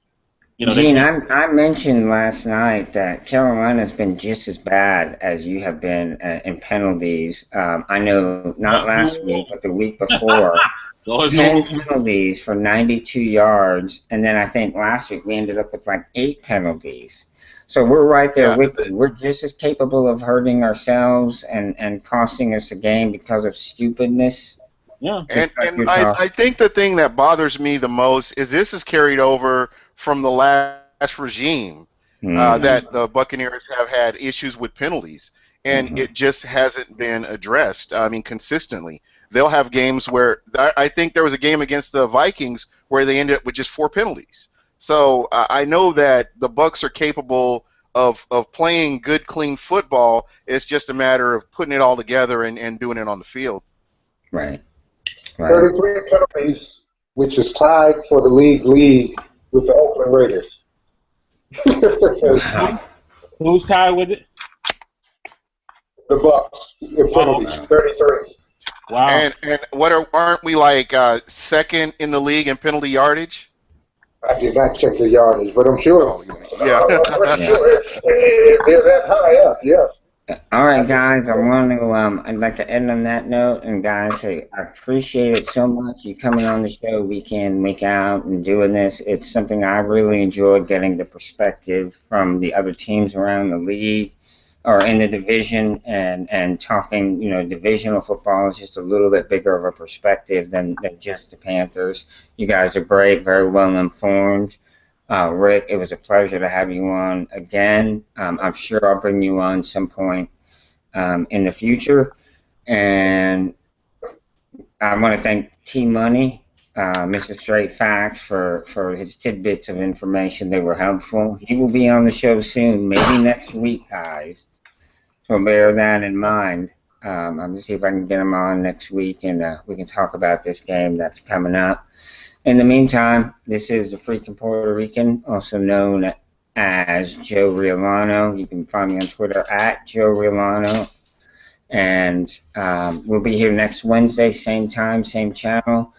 [SPEAKER 3] You know,
[SPEAKER 1] Gene, I mentioned last night that Carolina's been just as bad as you have been in penalties. I know not last week, but the week before. 10 penalties for 92 yards, and then I think last week we ended up with like 8 penalties. So we're right there with you. We're just as capable of hurting ourselves and costing us a game because of stupidness.
[SPEAKER 3] Yeah.
[SPEAKER 4] And I think the thing that bothers me the most is this is carried over from the last regime that the Buccaneers have had issues with penalties, and it just hasn't been addressed. I mean, consistently. They'll have games where I think there was a game against the Vikings where they ended up with just 4 penalties. So I know that the Bucs are capable of playing good, clean football. It's just a matter of putting it all together and doing it on the field.
[SPEAKER 1] Right.
[SPEAKER 2] 33 penalties, which is tied for the league with the Oakland Raiders.
[SPEAKER 3] Who's tied with it?
[SPEAKER 2] The Bucs in penalties, 33.
[SPEAKER 3] Wow.
[SPEAKER 4] And aren't we like second in the league in penalty yardage?
[SPEAKER 2] I did not check the yardage, but I'm sure.
[SPEAKER 4] Yeah.
[SPEAKER 2] I'm sure they're that high up, yeah.
[SPEAKER 1] All right, guys, I want to. I'd like to end on that note, and guys, I appreciate it so much. You coming on the show week in, week out, and doing this. It's something I really enjoyed, getting the perspective from the other teams around the league or in the division, and talking. You know, divisional football is just a little bit bigger of a perspective than just the Panthers. You guys are great, very well informed. Rick, it was a pleasure to have you on again. I'm sure I'll bring you on some point in the future. And I want to thank T-Money, Mr. Straight Facts, for his tidbits of information. They were helpful. He will be on the show soon, maybe next week, guys. So bear that in mind. I'm going to see if I can get him on next week, and we can talk about this game that's coming up. In the meantime, this is the Freaking Puerto Rican, also known as Joe Riolano. You can find me on Twitter at Joe Riolano. And we'll be here next Wednesday, same time, same channel.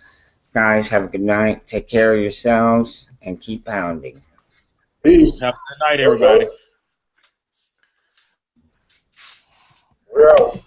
[SPEAKER 1] Guys, have a good night. Take care of yourselves and keep pounding.
[SPEAKER 2] Peace.
[SPEAKER 3] Have a good night, everybody.
[SPEAKER 2] We're out.